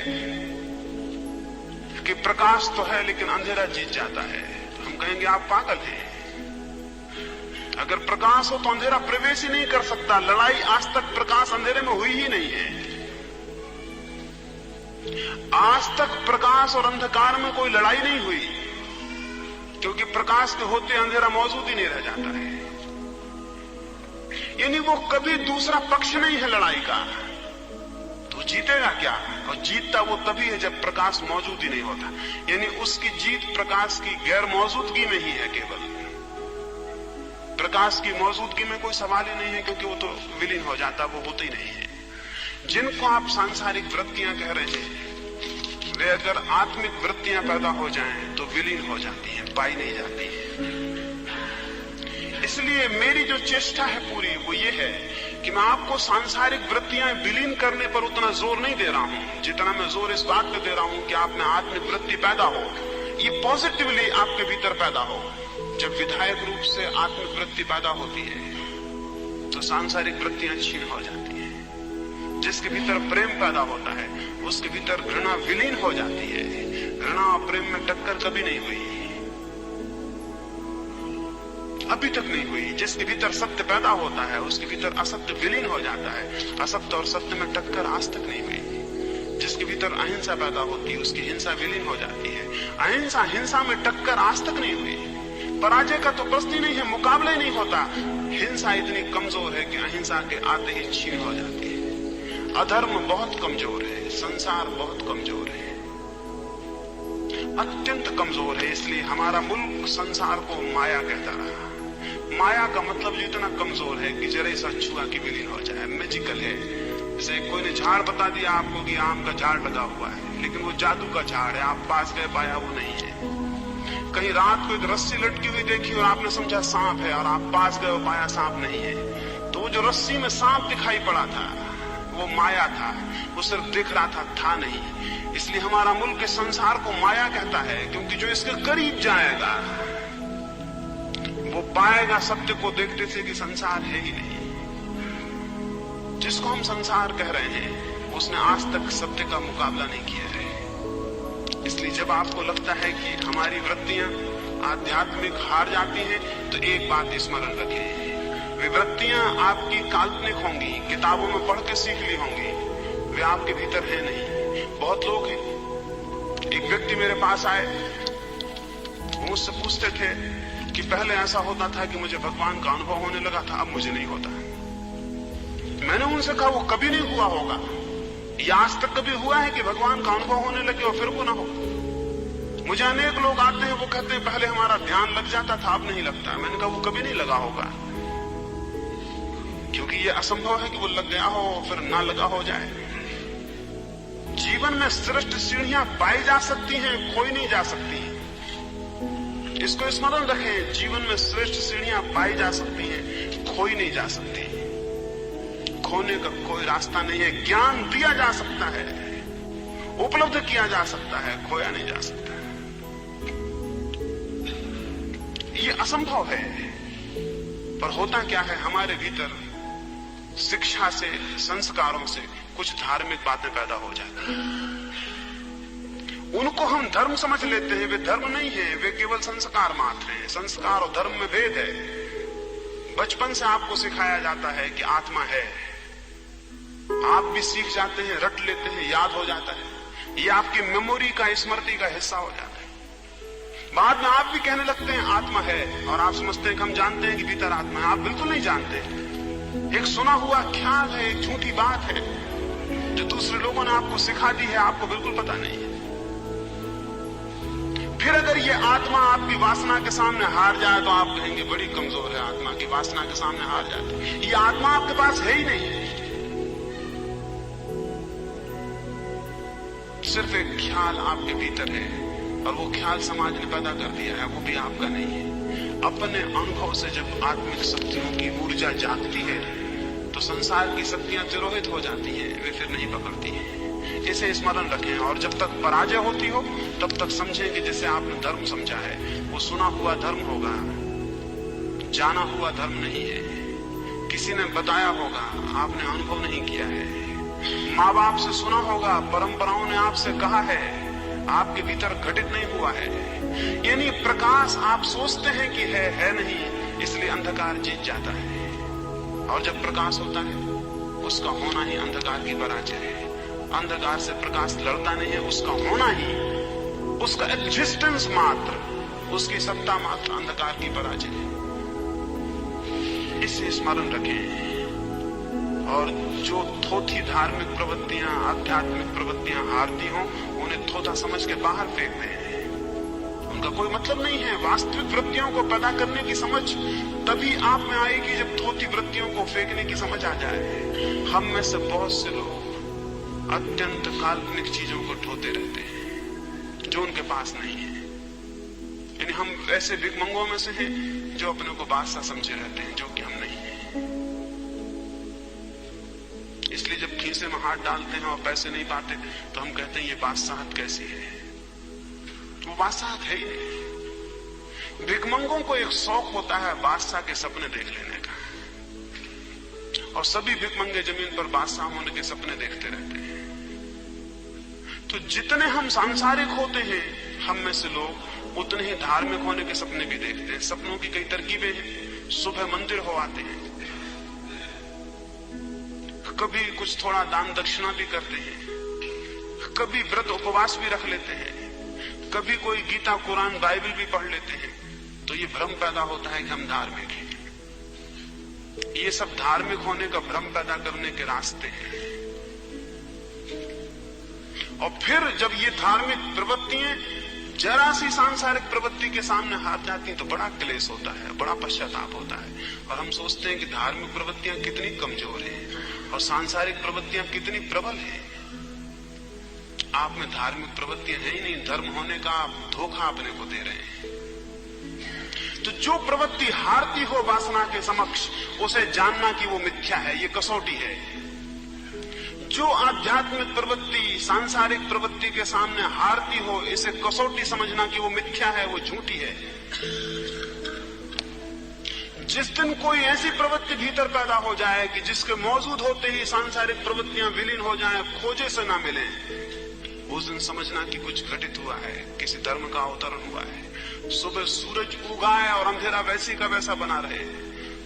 कि प्रकाश तो है लेकिन अंधेरा जीत जाता है, तो हम कहेंगे आप पागल हैं। अगर प्रकाश हो तो अंधेरा प्रवेश ही नहीं कर सकता। लड़ाई आज तक प्रकाश अंधेरे में हुई ही नहीं है। आज तक प्रकाश और अंधकार में कोई लड़ाई नहीं हुई, क्योंकि प्रकाश के होते अंधेरा मौजूद ही नहीं रह जाता है। यानी वो कभी दूसरा पक्ष नहीं है लड़ाई का। तो जीतेगा क्या? और जीतता वो तभी है जब प्रकाश मौजूद ही नहीं होता। यानी उसकी जीत प्रकाश की गैर मौजूदगी में ही है। केवल प्रकाश की मौजूदगी में कोई सवाल ही नहीं है, क्योंकि वो तो विलीन हो जाता, वो होता ही नहीं है। जिनको आप सांसारिक वृत्तियां कह रहे हैं, वे अगर आत्मिक वृत्तियां पैदा हो जाएं तो विलीन हो जाती हैं, पाई नहीं जाती हैं। इसलिए मेरी जो चेष्टा है पूरी वो ये है कि मैं आपको सांसारिक वृत्तियां विलीन करने पर उतना जोर नहीं दे रहा हूं, जितना मैं जोर इस बात पे दे रहा हूं कि आप में आत्मिक वृत्ति पैदा हो, ये पॉजिटिवली आपके भीतर पैदा हो। जब विधायक रूप से आत्मिक वृत्ति पैदा होती है तो सांसारिक वृत्तियां क्षीण हो जाती हैं। जिसके भीतर प्रेम पैदा होता है उसके भीतर घृणा विलीन हो जाती है। घृणा और प्रेम में टक्कर कभी नहीं हुई, अभी तक नहीं हुई। जिसके भीतर सत्य पैदा होता है उसके भीतर असत्य विलीन हो जाता है। असत्य और सत्य में टक्कर आज तक नहीं हुई। जिसके भीतर अहिंसा पैदा होती है उसकी हिंसा विलीन हो जाती है। अहिंसा हिंसा में टक्कर आज तक नहीं हुई। पराजय का तो प्रश्न ही नहीं है, मुकाबला ही नहीं होता। हिंसा इतनी कमजोर है कि अहिंसा के आते ही क्षीण हो जाती है। अधर्म बहुत कमजोर है, संसार बहुत कमजोर है, अत्यंत कमजोर है। इसलिए हमारा मुल्क संसार को माया कहता रहा। माया का मतलब जितना कमजोर है कि जरा सा छुआ की विलीन हो जाए, मैजिकल है। जैसे कोई ने झाड़ बता दिया आपको कि आम का झाड़ लगा हुआ है, लेकिन वो जादू का झाड़ है, आप पास गए पाया वो नहीं है। कहीं रात को एक रस्सी लटकी हुई देखी और आपने समझा सांप है, और आप पास गए पाया सांप नहीं है। तो वो जो रस्सी में सांप दिखाई पड़ा था वो माया था, वो सिर्फ दिख रहा था नहीं। इसलिए हमारा मुल्क इस संसार को माया कहता है, क्योंकि जो इसके करीब जाएगा वो पाएगा सत्य को देखते से कि संसार है ही नहीं। जिसको हम संसार कह रहे हैं उसने आज तक सत्य का मुकाबला नहीं किया है। इसलिए जब आपको लगता है कि हमारी वृत्तियां आध्यात्मिक हार जाती हैं तो एक बात स्मरण रखें, वे वृत्तियां आपकी काल्पनिक होंगी, किताबों में पढ़ के सीख ली होंगी, वे आपके भीतर है नहीं। बहुत लोग हैं, एक व्यक्ति मेरे पास आए, वो मुझसे पूछते थे कि पहले ऐसा होता था कि मुझे भगवान का अनुभव होने लगा था, अब मुझे नहीं होता। मैंने उनसे कहा वो कभी नहीं हुआ होगा, या आज तक कभी हुआ है कि भगवान का अनुभव होने लगे और फिर वो ना हो? मुझे अनेक लोग आते हैं, वो कहते हैं पहले हमारा ध्यान लग जाता था अब नहीं लगता। मैंने कहा वो कभी नहीं लगा होगा। क्योंकि ये असंभव है कि वो लग गया हो फिर ना लगा हो जाए। जीवन में श्रेष्ठ सीढ़ियां पाई जा सकती हैं, खोई नहीं जा सकती। इसको स्मरण रखें, जीवन में श्रेष्ठ सीढ़ियां पाई जा सकती हैं, खोई नहीं जा सकती। खोने का कोई रास्ता नहीं है। ज्ञान दिया जा सकता है, उपलब्ध किया जा सकता है, खोया नहीं जा सकता। ये असंभव है। पर होता क्या है, हमारे भीतर शिक्षा से, संस्कारों से कुछ धार्मिक बातें पैदा हो जाती हैं। उनको हम धर्म समझ लेते हैं। वे धर्म नहीं है, वे केवल संस्कार मात्र हैं। संस्कार और धर्म में भेद है। बचपन से आपको सिखाया जाता है कि आत्मा है, आप भी सीख जाते हैं, रट लेते हैं, याद हो जाता है। ये आपकी मेमोरी का, स्मृति का हिस्सा हो जाता है। बाद में आप भी कहने लगते हैं आत्मा है, और आप समझते हैं कि हम जानते हैं कि भीतर आत्मा है। आप बिल्कुल नहीं जानते। एक सुना हुआ ख्याल है, एक झूठी बात है जो दूसरे लोगों ने आपको सिखा दी है, आपको बिल्कुल पता नहीं है। फिर अगर ये आत्मा आपकी वासना के सामने हार जाए तो आप कहेंगे बड़ी कमजोर है आत्मा, की वासना के सामने हार जाती। ये आत्मा आपके पास है ही नहीं, सिर्फ एक ख्याल आपके भीतर है, और वो ख्याल समाज ने पैदा कर दिया है, वो भी आपका नहीं है। अपने अनुभव से जब आत्मिक शक्तियों की ऊर्जा जागती है तो संसार की शक्तियां तिरोहित हो जाती हैं, वे फिर नहीं पकड़ती हैं। इसे स्मरण रखें, और जब तक पराजय होती हो तब तक समझें कि जिसे आपने धर्म समझा है वो सुना हुआ धर्म होगा, जाना हुआ धर्म नहीं है। किसी ने बताया होगा, आपने अनुभव नहीं किया है। माँ बाप से सुना होगा, परंपराओं ने आपसे कहा है, आपके भीतर घटित नहीं हुआ है। यानी प्रकाश आप सोचते हैं कि है नहीं, इसलिए अंधकार जीत जाता है। और जब प्रकाश होता है उसका होना ही अंधकार की पराजय है। अंधकार से प्रकाश लड़ता नहीं है, उसका होना ही, उसका एग्जिस्टेंस मात्र, उसकी सत्ता मात्र अंधकार की पराजय है। इसे स्मरण रखें। और जो थोथी धार्मिक प्रवृत्तियां, आध्यात्मिक प्रवृत्तियां हारती हों, उन्हें थोथा समझ के बाहर फेंक दें। उनका कोई मतलब नहीं है। वास्तविक वृत्तियों को पैदा करने की समझ तभी आप में आएगी जब थोथी वृत्तियों को फेंकने की समझ आ जाए। हम में से बहुत से लोग अत्यंत काल्पनिक चीजों को ढोते रहते हैं जो उनके पास नहीं है। यानी हम ऐसे भिखमंगों में से हैं जो अपने को बादशाह समझे रहते हैं, जो कि हम नहीं है। इसलिए जब खीसे में हाथ डालते हैं और पैसे नहीं पाते तो हम कहते हैं ये बादशाहत कैसी है। वो बादशाहत है ही नहीं। भिखमंगों को एक शौक होता है बादशाह के सपने देख लेने का, और सभी भिखमंगे जमीन पर बादशाह होने के सपने देखते रहते हैं। तो जितने हम सांसारिक होते हैं, हम में से लोग उतने ही धार्मिक होने के सपने भी देखते हैं। सपनों की कई तरकीबें हैं। सुबह मंदिर हो आते हैं, कभी कुछ थोड़ा दान दक्षिणा भी करते हैं, कभी व्रत उपवास भी रख लेते हैं, कभी कोई गीता कुरान बाइबल भी पढ़ लेते हैं। तो ये भ्रम पैदा होता है कि हम धार्मिक हैं। ये सब धार्मिक होने का भ्रम पैदा करने के रास्ते हैं। और फिर जब ये धार्मिक प्रवृत्तियां जरा सी सांसारिक प्रवृत्ति के सामने हार जाती हैं तो बड़ा क्लेश होता है, बड़ा पश्चाताप होता है। और हम सोचते हैं कि धार्मिक प्रवृत्तियां कितनी कमजोर हैं और सांसारिक प्रवृत्तियां कितनी प्रबल हैं। आप में धार्मिक प्रवृत्तियां है ही नहीं, धर्म होने का आप धोखा अपने को दे रहे हैं। तो जो प्रवृत्ति हारती हो वासना के समक्ष, उसे जानना कि वो मिथ्या है, ये कसौटी है। जो आध्यात्मिक प्रवृत्ति सांसारिक प्रवृत्ति के सामने हारती हो, इसे कसौटी समझना कि वो मिथ्या है, वो झूठी है। जिस दिन कोई ऐसी प्रवृत्ति भीतर पैदा हो जाए कि जिसके मौजूद होते ही सांसारिक प्रवृत्तियां विलीन हो जाएं, खोजे से ना मिले, उस दिन समझना कि कुछ घटित हुआ है, किसी धर्म का अवतरण हुआ है। सुबह सूरज उगाए और अंधेरा वैसी का वैसा बना रहे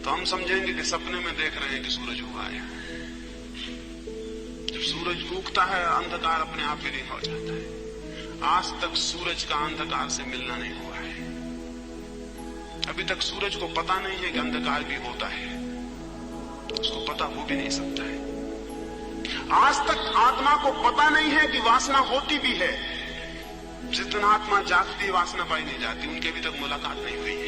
तो हम समझेंगे कि सपने में देख रहे हैं कि सूरज उगा है। जब सूरज उगता है अंधकार अपने आप विलीन हो जाता है। आज तक सूरज का अंधकार से मिलना नहीं हुआ है। अभी तक सूरज को पता नहीं है कि अंधकार भी होता है, उसको पता हो भी नहीं सकता है। आज तक आत्मा को पता नहीं है कि वासना होती भी है। जिस दिन आत्मा जागती वासना पाई नहीं जाती, उनकी अभी तक मुलाकात नहीं हुई है।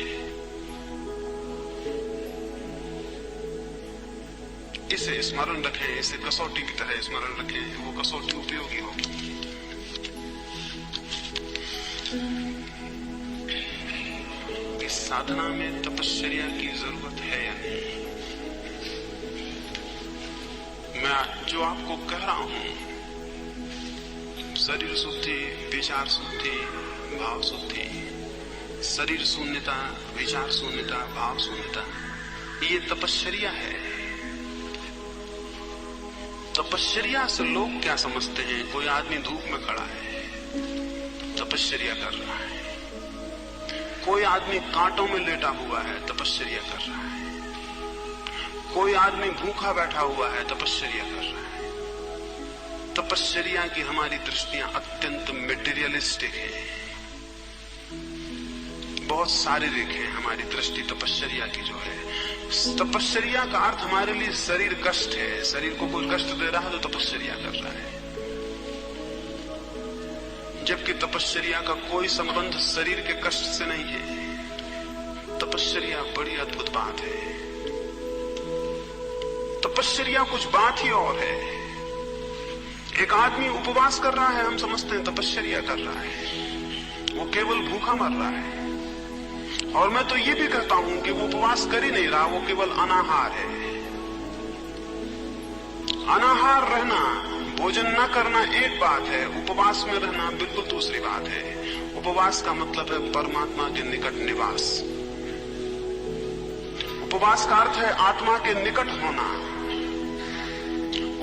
इसे स्मरण रखें, इसे कसौटी की तरह स्मरण रखें, वो कसौटी उपयोगी होगी। इस साधना में तपश्चर्या की जरूरत है या नहीं? मैं जो आपको कह रहा हूं, शरीर शुद्धि, विचार शुद्धि, भाव शुद्धि, शरीर शून्यता, विचार शून्यता, भाव शून्यता, ये तपश्चर्या है। तपश्चर्या से लोग क्या समझते हैं? कोई आदमी धूप में खड़ा है, तपश्चर्या कर रहा है। कोई आदमी कांटों में लेटा हुआ है, तपश्चर्या कर रहा है। कोई आदमी भूखा बैठा हुआ है, तपश्चर्या कर रहा है। तपश्चर्या की हमारी दृष्टियां अत्यंत मेटीरियलिस्टिक है, बहुत शारीरिक है हमारी दृष्टि तपश्चर्या की जो है। तपश्चर्या का अर्थ हमारे लिए शरीर कष्ट है। शरीर को कोई कष्ट दे रहा है तो तपश्चर्या कर रहा है, जबकि तपश्चर्या का कोई संबंध शरीर के कष्ट से नहीं है। तपश्चर्या बड़ी अद्भुत बात है। तपश्चर्या कुछ बात ही और है। एक आदमी उपवास कर रहा है, हम समझते हैं तपश्चर्या कर रहा है, वो केवल भूखा मर रहा है। और मैं तो ये भी कहता हूं कि वो उपवास कर ही नहीं रहा, वो केवल अनाहार है। अनाहार रहना, भोजन न करना एक बात है, उपवास में रहना बिल्कुल दूसरी बात है। उपवास का मतलब है परमात्मा के निकट निवास। उपवास का अर्थ है आत्मा के निकट होना।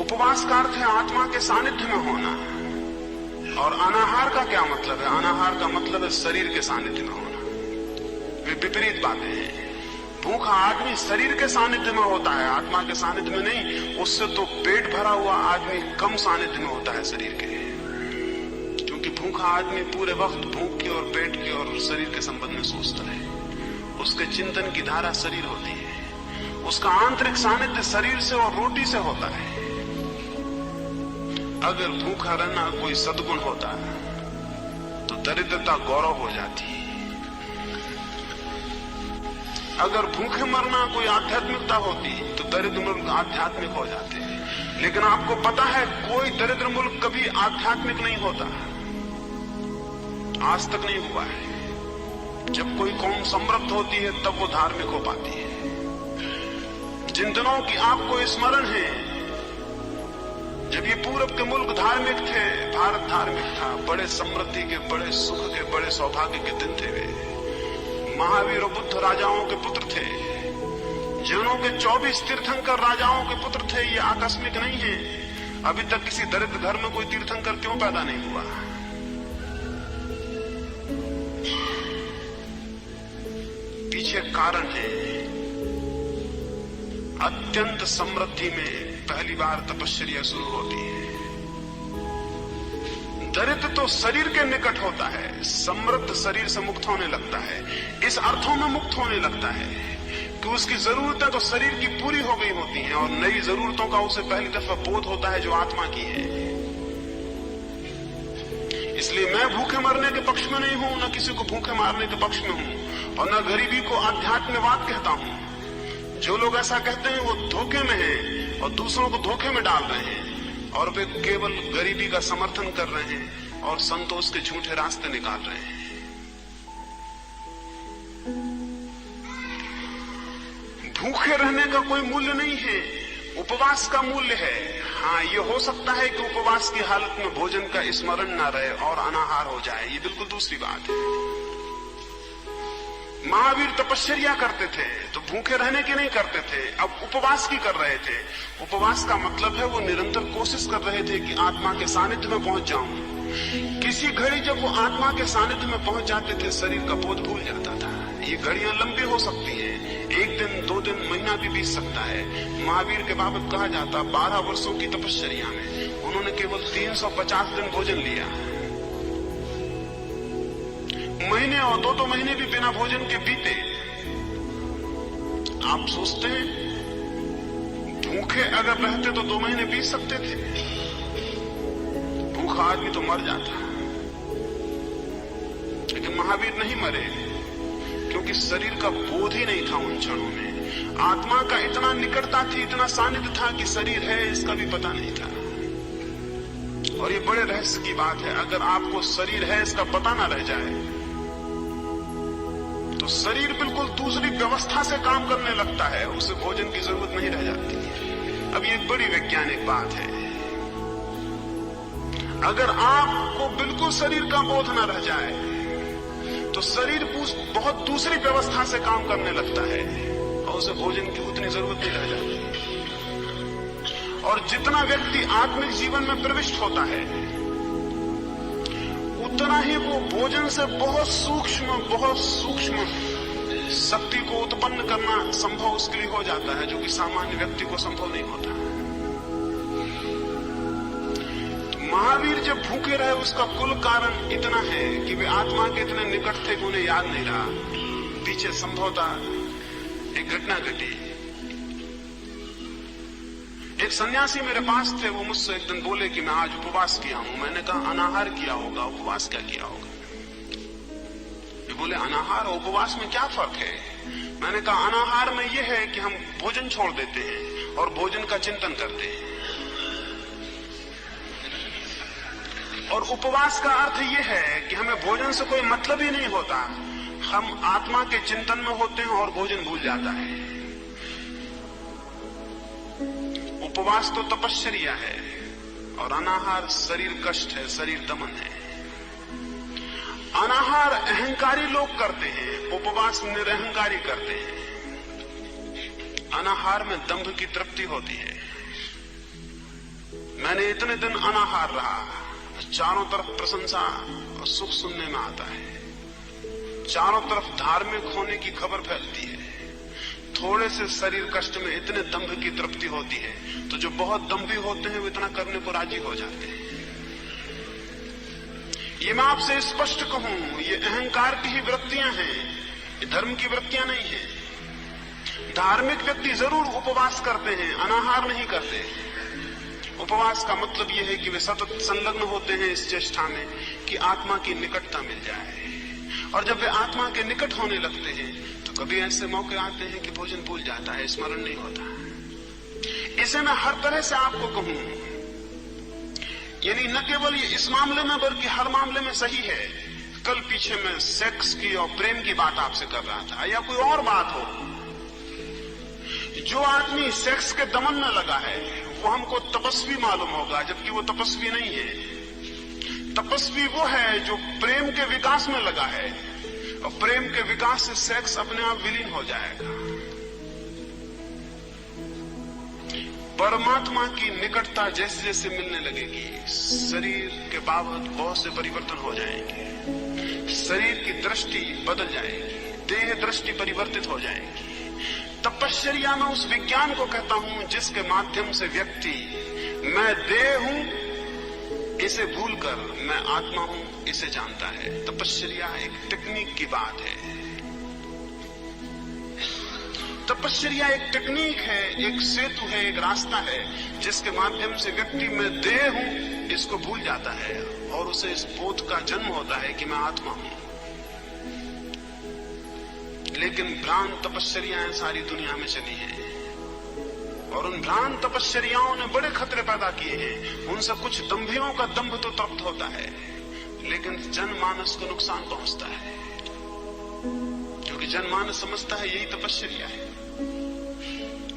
उपवास का अर्थ है आत्मा के सानिध्य में होना। और अनाहार का क्या मतलब है? अनाहार का मतलब है शरीर के सानिध्य में होना। वे विपरीत बातें हैं। भूखा आदमी शरीर के सानिध्य में होता है, आत्मा के सानिध्य में नहीं। उससे तो पेट भरा हुआ आदमी कम सानिध्य में होता है शरीर के, क्योंकि भूखा आदमी पूरे वक्त भूख की और पेट की और शरीर के संबंध में सोचता है। उसके चिंतन की धारा शरीर होती है। उसका आंतरिक सानिध्य शरीर से और रोटी से होता है। अगर भूखा रहना कोई सद्गुण होता तो दरिद्रता गौरव हो जाती। अगर भूखे मरना कोई आध्यात्मिकता होती तो दरिद्र मुल्क आध्यात्मिक हो जाते। लेकिन आपको पता है कोई दरिद्र मुल्क कभी आध्यात्मिक नहीं होता, आज तक नहीं हुआ है। जब कोई कौम समृद्ध होती है तब वो धार्मिक हो पाती है। जिन दिनों की आपको स्मरण है, जब ये पूरब के मुल्क धार्मिक थे, भारत धार्मिक था, बड़े समृद्धि के, बड़े सुख के, बड़े सौभाग्य के दिन थे। वे महावीर और बुद्ध राजाओं के पुत्र थे। जैनों के 24 तीर्थंकर राजाओं के पुत्र थे। ये आकस्मिक नहीं है। अभी तक किसी दरिद्र घर में कोई तीर्थंकर क्यों पैदा नहीं हुआ? पीछे कारण है। अत्यंत समृद्धि में पहली बार तपश्चर्या शुरू होती है। दरिद्र तो शरीर के निकट होता है, समृद्ध शरीर से मुक्त होने लगता है। इस अर्थों में मुक्त होने लगता है कि उसकी जरूरतें तो शरीर की पूरी हो गई होती हैं और नई जरूरतों का उसे पहली दफा बोध होता है जो आत्मा की है। इसलिए मैं भूखे मरने के पक्ष में नहीं हूं, न किसी को भूखे मारने के पक्ष में हूं, और न गरीबी को आध्यात्मिकवाद कहता हूं। जो लोग ऐसा कहते हैं वो धोखे में हैं और दूसरों को धोखे में डाल रहे हैं, और वे केवल गरीबी का समर्थन कर रहे हैं और संतोष के झूठे रास्ते निकाल रहे हैं। भूखे रहने का कोई मूल्य नहीं है, उपवास का मूल्य है। हाँ, ये हो सकता है कि उपवास की हालत में भोजन का स्मरण न रहे और अनाहार हो जाए, ये बिल्कुल दूसरी बात है। महावीर तपश्चर्या करते थे तो भूखे रहने की नहीं करते थे, अब उपवास की कर रहे थे। उपवास का मतलब है वो निरंतर कोशिश कर रहे थे कि आत्मा के सानिध्य में पहुंच जाऊं। किसी घड़ी जब वो आत्मा के सानिध्य में पहुंच जाते थे, शरीर का बोध भूल जाता था। ये घड़ियां लंबी हो सकती हैं, 1 दिन 2 दिन महीना भी बीत सकता है। महावीर के बाबत कहा जाता 12 वर्षों की तपश्चर्या में उन्होंने केवल 350 दिन भोजन लिया। महीने और 2-2 महीने भी बिना भोजन के बीते। आप सोचते हैं भूखे अगर रहते तो 2 महीने बीत सकते थे? भूखा आदमी तो मर जाता। लेकिन महावीर नहीं मरे, क्योंकि शरीर का बोध ही नहीं था उन क्षणों में। आत्मा का इतना निकटता थी, इतना सानिध्य था कि शरीर है इसका भी पता नहीं था। और ये बड़े रहस्य की बात है, अगर आपको शरीर है इसका पता ना रह जाए तो शरीर बिल्कुल दूसरी व्यवस्था से काम करने लगता है, उसे भोजन की जरूरत नहीं रह जाती। अब ये बड़ी वैज्ञानिक बात है। अगर आपको बिल्कुल शरीर का बोध न रह जाए तो शरीर बहुत दूसरी व्यवस्था से काम करने लगता है और उसे भोजन की उतनी जरूरत नहीं रह जाती। और जितना व्यक्ति आत्मिक जीवन में प्रविष्ट होता है उतना ही वो भोजन से बहुत सूक्ष्म शक्ति को उत्पन्न करना संभव उसके लिए हो जाता है, जो कि सामान्य व्यक्ति को संभव नहीं होता। महावीर जब भूखे रहे उसका कुल कारण इतना है कि वे आत्मा के इतने निकट थे कि उन्हें याद नहीं रहा। पीछे संभवतः एक घटना घटी। एक सन्यासी मेरे पास थे, वो मुझसे एक दिन बोले कि मैं आज उपवास किया हूं। मैंने कहा अनाहार किया होगा, उपवास क्या किया होगा? ये बोले अनाहार और उपवास में क्या फर्क है? मैंने कहा अनाहार में यह है कि हम भोजन छोड़ देते हैं और भोजन का चिंतन करते हैं, और उपवास का अर्थ यह है कि हमें भोजन से कोई मतलब ही नहीं होता, हम आत्मा के चिंतन में होते हैं और भोजन भूल जाता है। उपवास तो तपश्चर्या है और अनाहार शरीर कष्ट है, शरीर दमन है। अनाहार अहंकारी लोग करते हैं, उपवास निरहंकारी करते हैं। अनाहार में दंभ की तृप्ति होती है। मैंने इतने दिन अनाहार रहा, चारों तरफ प्रशंसा और सुख सुनने में आता है, चारों तरफ धार्मिक होने की खबर फैलती है। थोड़े से शरीर कष्ट में इतने दंभ की तृप्ति होती है, तो जो बहुत दंभी होते हैं वो इतना करने को राजी हो जाते हैं। ये मैं आपसे स्पष्ट कहूं, ये अहंकार की ही वृत्तियां हैं, ये धर्म की वृत्तियां नहीं है। धार्मिक व्यक्ति जरूर उपवास करते हैं, अनाहार नहीं करते। उपवास का मतलब यह है कि वे सतत संलग्न होते हैं इस चेष्टा में कि आत्मा की निकटता मिल जाए। और जब वे आत्मा के निकट होने लगते हैं तो कभी ऐसे मौके आते हैं कि भोजन भूल जाता है, स्मरण नहीं होता। इसे मैं हर तरह से आपको कहूं, यानी न केवल ये इस मामले में बल्कि हर मामले में सही है। कल पीछे मैं सेक्स की और प्रेम की बात आपसे कर रहा था, या कोई और बात हो। जो आदमी सेक्स के दमन में लगा है वो हमको तपस्वी मालूम होगा, जबकि वो तपस्वी नहीं है। तपस्वी वो है जो प्रेम के विकास में लगा है, और प्रेम के विकास से सेक्स अपने आप विलीन हो जाएगा। परमात्मा की निकटता जैसे जैसे मिलने लगेगी, शरीर के बाबत बहुत से परिवर्तन हो जाएंगे। शरीर की दृष्टि बदल जाएगी, देह दृष्टि परिवर्तित हो जाएगी। तपश्चर्या में उस विज्ञान को कहता हूं जिसके माध्यम से व्यक्ति मैं देह हूं इसे भूलकर मैं आत्मा हूं इसे जानता है। तपश्चर्या एक टेक्निक की बात है। तपश्चर्या एक टेक्निक है, एक सेतु है, एक रास्ता है जिसके माध्यम से व्यक्ति मैं देह हूं इसको भूल जाता है और उसे इस बोध का जन्म होता है कि मैं आत्मा हूं। लेकिन भ्रांत तपश्चर्याएं सारी दुनिया में चली हैं और उन भ्रांत तपश्चर्याओं ने बड़े खतरे पैदा किए हैं। उनसे कुछ दंभियों का दंभ तो तृप्त होता है, लेकिन जनमानस को नुकसान पहुंचता है, क्योंकि जनमानस समझता है यही तपश्चर्या है,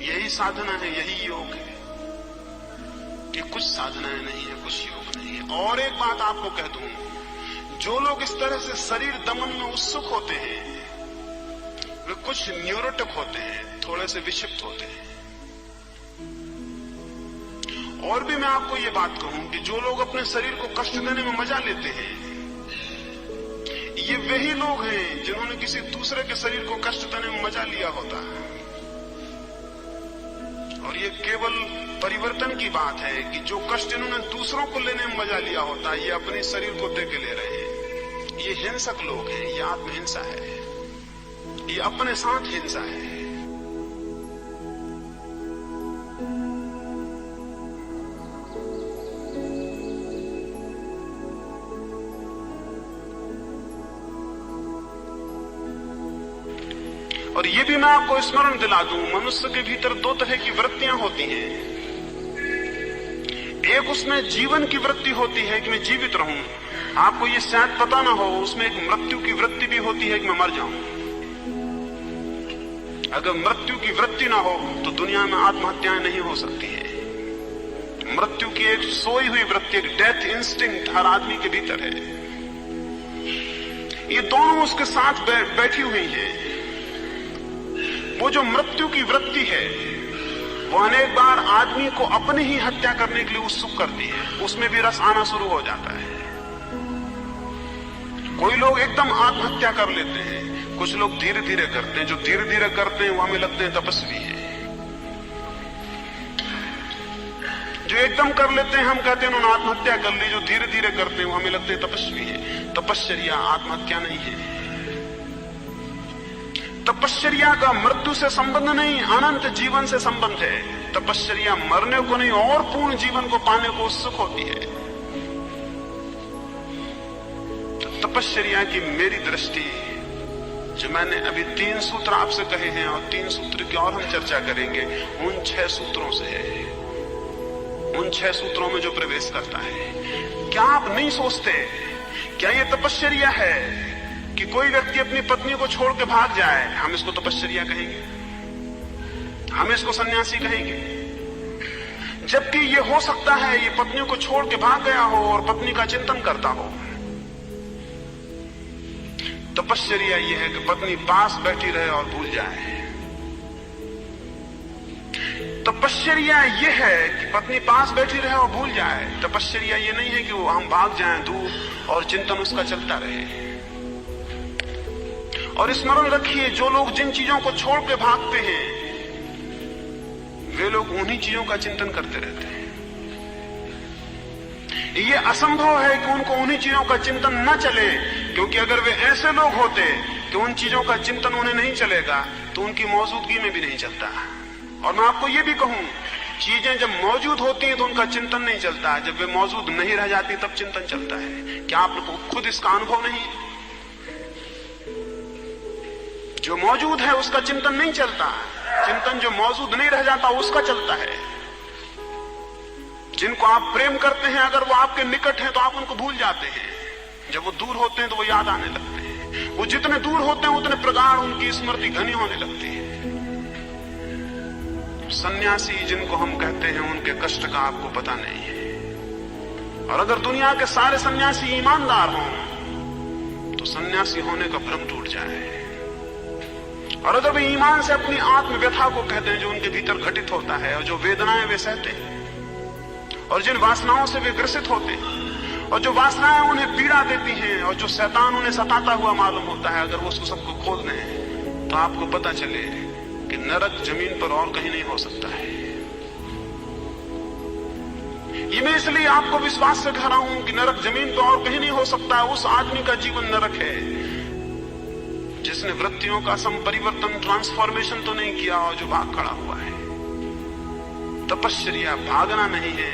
यही साधना है, यही योग है। ये कुछ साधनाएं नहीं है, कुछ योग नहीं है। और एक बात आपको कह दूं, जो लोग इस तरह से शरीर दमन में उत्सुक होते हैं वे कुछ न्यूरोटिक होते हैं, थोड़े से विक्षिप्त होते हैं। और भी मैं आपको ये बात कहूं कि जो लोग अपने शरीर को कष्ट देने में मजा लेते हैं, ये वही लोग हैं जिन्होंने किसी दूसरे के शरीर को कष्ट देने में मजा लिया होता है। और ये केवल परिवर्तन की बात है कि जो कष्ट इन्होंने दूसरों को लेने में मजा लिया होता है, ये अपने शरीर को दे के ले रहे हैं। ये हिंसक लोग हैं, ये आत्महिंसा है, ये अपने साथ हिंसा है। और ये भी मैं आपको स्मरण दिला दूं, मनुष्य के भीतर दो तरह की वृत्तियां होती हैं। एक उसमें जीवन की वृत्ति होती है कि मैं जीवित रहूं। आपको ये शायद पता ना हो, उसमें एक मृत्यु की वृत्ति भी होती है कि मैं मर जाऊं। अगर मृत्यु की वृत्ति ना हो तो दुनिया में आत्महत्याएं नहीं हो सकती है। मृत्यु की एक सोई हुई वृत्ति, एक डेथ इंस्टिंक्ट हर आदमी के भीतर है। ये दोनों उसके साथ बैठी हुई हैं। वो जो मृत्यु की वृत्ति है वो अनेक बार आदमी को अपनी ही हत्या करने के लिए उत्सुक करती है। उसमें भी रस आना शुरू हो जाता है। कोई लोग एकदम आत्महत्या कर लेते हैं, कुछ लोग धीरे धीरे करते हैं। जो धीरे धीरे करते हैं वो हमें लगते हैं तपस्वी हैं। जो एकदम कर लेते हैं हम कहते हैं उन्होंने आत्महत्या कर ली। जो धीरे धीरे करते हैं वो हमें लगते हैं तपस्वी है। तपश्चर्या आत्महत्या नहीं है। तपश्चर्या का मृत्यु से संबंध नहीं, अनंत जीवन से संबंध है। तपश्चर्या मरने को नहीं और पूर्ण जीवन को पाने को उत्सुक होती है। तपश्चर्या की मेरी दृष्टि, जो मैंने अभी 3 सूत्र आपसे कहे हैं और 3 सूत्र की और हम चर्चा करेंगे, उन 6 सूत्रों से है। उन 6 सूत्रों में जो प्रवेश करता है। क्या आप नहीं सोचते, क्या ये तपश्चर्या है कि कोई व्यक्ति अपनी पत्नी को छोड़ के भाग जाए? हम इसको तपश्चर्या कहेंगे, हम इसको सन्यासी कहेंगे। जबकि ये हो सकता है ये पत्नी को छोड़ के भाग गया हो और पत्नी का चिंतन करता हो। तपश्चर्या ये है कि पत्नी पास बैठी रहे और भूल जाए। तपश्चर्या ये है कि पत्नी पास बैठी रहे और भूल जाए। तपश्चर्या ये नहीं है कि वो हम भाग जाएं दूर और चिंतन उसका चलता रहे। और स्मरण रखिए, जो लोग जिन चीजों को छोड़ के भागते हैं वे लोग उन्हीं चीजों का चिंतन करते रहते हैं। ये असंभव है कि उनको उन्हीं चीजों का चिंतन न चले, क्योंकि अगर वे ऐसे लोग होते कि उन चीजों का चिंतन उन्हें नहीं चलेगा तो उनकी मौजूदगी में भी नहीं चलता। और मैं आपको ये भी कहूं, चीजें जब मौजूद होती हैं तो उनका चिंतन नहीं चलता, जब वे मौजूद नहीं रह जाती तब चिंतन चलता है। क्या आपको खुद इसका अनुभव नहीं? जो मौजूद है उसका चिंतन नहीं चलता, चिंतन जो मौजूद नहीं रह जाता उसका चलता है। जिनको आप प्रेम करते हैं अगर वो आपके निकट हैं तो आप उनको भूल जाते हैं, जब वो दूर होते हैं तो वो याद आने लगते हैं। वो जितने दूर होते हैं उतने प्रगाढ़ उनकी स्मृति घनी होने लगती है। सन्यासी जिनको हम कहते हैं उनके कष्ट का आपको पता नहीं है। और अगर दुनिया के सारे सन्यासी ईमानदार हों तो सन्यासी होने का भ्रम टूट जाए। और अगर वे ईमान से अपनी आत्म व्यथा को कहते हैं जो उनके भीतर घटित होता है, और जो वेदनाएं वे सहते हैं, और जिन वासनाओं से वे ग्रसित होते हैं, और जो वासनाएं उन्हें पीड़ा देती हैं, और जो शैतान उन्हें सताता हुआ मालूम होता है, अगर वो उसको सबको खोल दें तो आपको पता चले कि नरक जमीन पर और कहीं नहीं हो सकता है। ये मैं इसलिए आपको विश्वास से कह रहा हूं कि नरक जमीन पर और कहीं नहीं हो सकता है। उस आदमी का जीवन नरक है जिसने वृत्तियों का संपरिवर्तन, ट्रांसफॉर्मेशन तो नहीं किया और जो भाग खड़ा हुआ है। तपश्चर्या भागना नहीं है,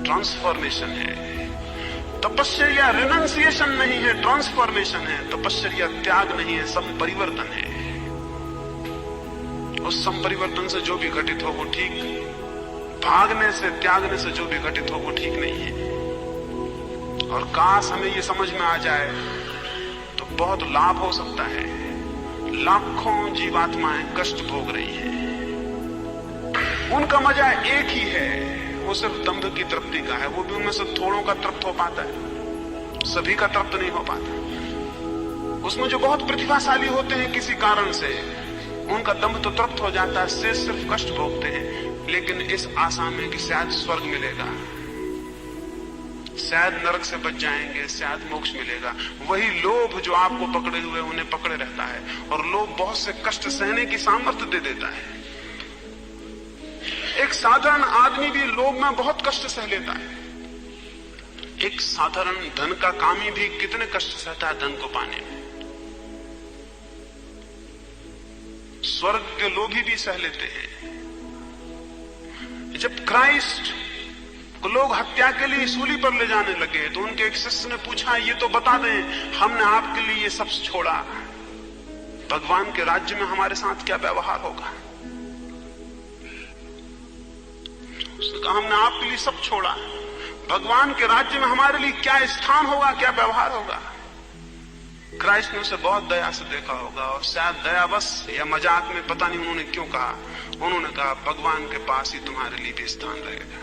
ट्रांसफॉर्मेशन है। तपश्चर्या रिनंसिएशन नहीं है, ट्रांसफॉर्मेशन है। तपश्चर्या त्याग नहीं है, संपरिवर्तन है। उस संपरिवर्तन से जो भी घटित हो वो ठीक, भागने से, त्यागने से जो भी घटित हो वो ठीक नहीं है। और काश हमें ये समझ में आ जाए तो बहुत लाभ हो सकता है। लाखों जीवात्माएं कष्ट भोग रही हैं, उनका मजा एक ही है, वो सिर्फ दंभ की तृप्ति का है। वो भी उनमें से थोड़ों का तृप्त हो पाता है, सभी का तृप्त नहीं हो पाता। उसमें जो बहुत प्रतिभाशाली होते हैं किसी कारण से, उनका दंभ तो तृप्त हो जाता है, से सिर्फ कष्ट भोगते हैं, लेकिन इस आशा में कि शायद स्वर्ग मिलेगा, शायद नरक से बच जाएंगे, शायद मोक्ष मिलेगा। वही लोभ जो आपको पकड़े हुए उन्हें पकड़े रहता है, और लोभ बहुत से कष्ट सहने की सामर्थ्य दे देता है। एक साधारण आदमी भी लोभ में बहुत कष्ट सह लेता है। एक साधारण धन का कामी भी कितने कष्ट सहता है धन को पाने में। स्वर्ग के लोभी भी सह लेते हैं। जब क्राइस्ट को लोग हत्या के लिए सूली पर ले जाने लगे तो उनके एक शिष्य ने पूछा, ये तो बता दें हमने आपके लिए ये सब छोड़ा, भगवान के राज्य में हमारे साथ क्या व्यवहार होगा। उसने कहा हमने आपके लिए सब छोड़ा, भगवान के राज्य में हमारे लिए क्या स्थान होगा, क्या व्यवहार होगा। क्राइस्ट ने उसे बहुत दया से देखा होगा और शायद दयावश या मजाक में, पता नहीं उन्होंने क्यों कहा, उन्होंने कहा भगवान के पास ही तुम्हारे लिए भी स्थान रहेगा।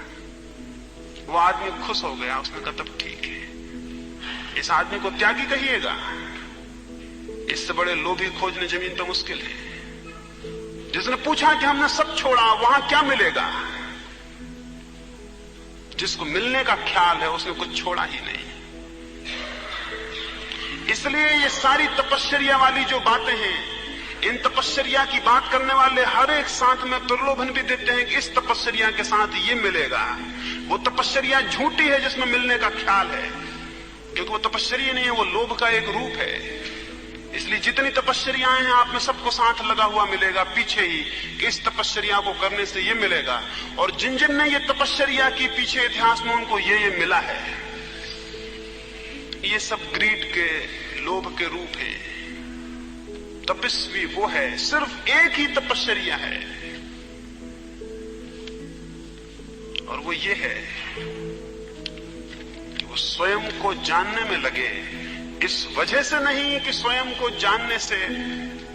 वो आदमी खुश हो गया, उसने कहा तब ठीक है। इस आदमी को त्यागी कहिएगा, इससे बड़े लोभी खोजने जमीन पर मुश्किल है। जिसने पूछा कि हमने सब छोड़ा, वहां क्या मिलेगा। जिसको मिलने का ख्याल है उसने कुछ छोड़ा ही नहीं। इसलिए ये सारी तपश्चर्या वाली जो बातें हैं, इन तपश्चर्या की बात करने वाले हर एक साथ में प्रलोभन भी देते हैं कि इस तपश्चर्या के साथ ये मिलेगा। वो तपश्चर्या झूठी है जिसमें मिलने का ख्याल है, क्योंकि वो तपश्चर्या नहीं है, वो लोभ का एक रूप है। इसलिए जितनी तपश्चर्याएं हैं, आप में सबको साथ लगा हुआ मिलेगा पीछे ही कि इस तपश्चर्या को करने से ये मिलेगा। और जिन जिन ने ये तपश्चर्या की पीछे इतिहास में उनको ये मिला है, ये सब ग्रीड के, लोभ के रूप है। तपस्वी वो है, सिर्फ एक ही तपश्चर्या है और वो ये है कि वो स्वयं को जानने में लगे। इस वजह से नहीं कि स्वयं को जानने से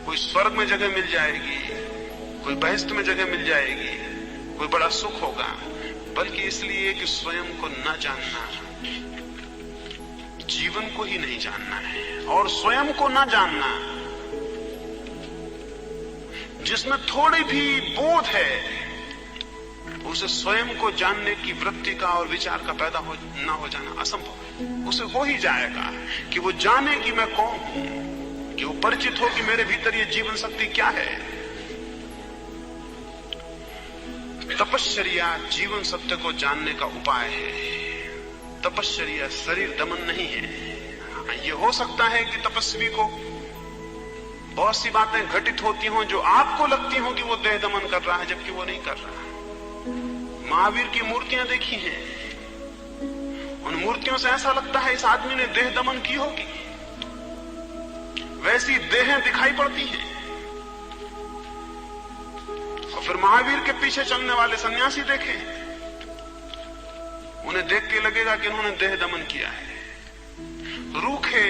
कोई स्वर्ग में जगह मिल जाएगी, कोई बहिष्ठ में जगह मिल जाएगी, कोई बड़ा सुख होगा, बल्कि इसलिए कि स्वयं को न जानना, जीवन को ही नहीं जानना है। और स्वयं को न जानना, जिसमें थोड़ी भी बोध है, उसे स्वयं को जानने की वृत्ति का और विचार का पैदा न हो जाना असंभव। उसे हो ही जाएगा कि वो जाने कि मैं कौन हूं, कि वो परिचित हो कि मेरे भीतर ये जीवन शक्ति क्या है। तपश्चर्या जीवन सत्य को जानने का उपाय है। तपश्चर्या शरीर दमन नहीं है। ये हो सकता है कि तपस्वी को बहुत सी बातें घटित होती हों जो आपको लगती हो कि वो देह दमन कर रहा है, जबकि वो नहीं कर रहा। महावीर की मूर्तियां देखी हैं, उन मूर्तियों से ऐसा लगता है इस आदमी ने देह दमन की होगी। वैसी देहें दिखाई पड़ती हैं। और फिर महावीर के पीछे चलने वाले सन्यासी देखें, उन्हें देख के लगेगा कि इन्होंने देह दमन किया है। रूखे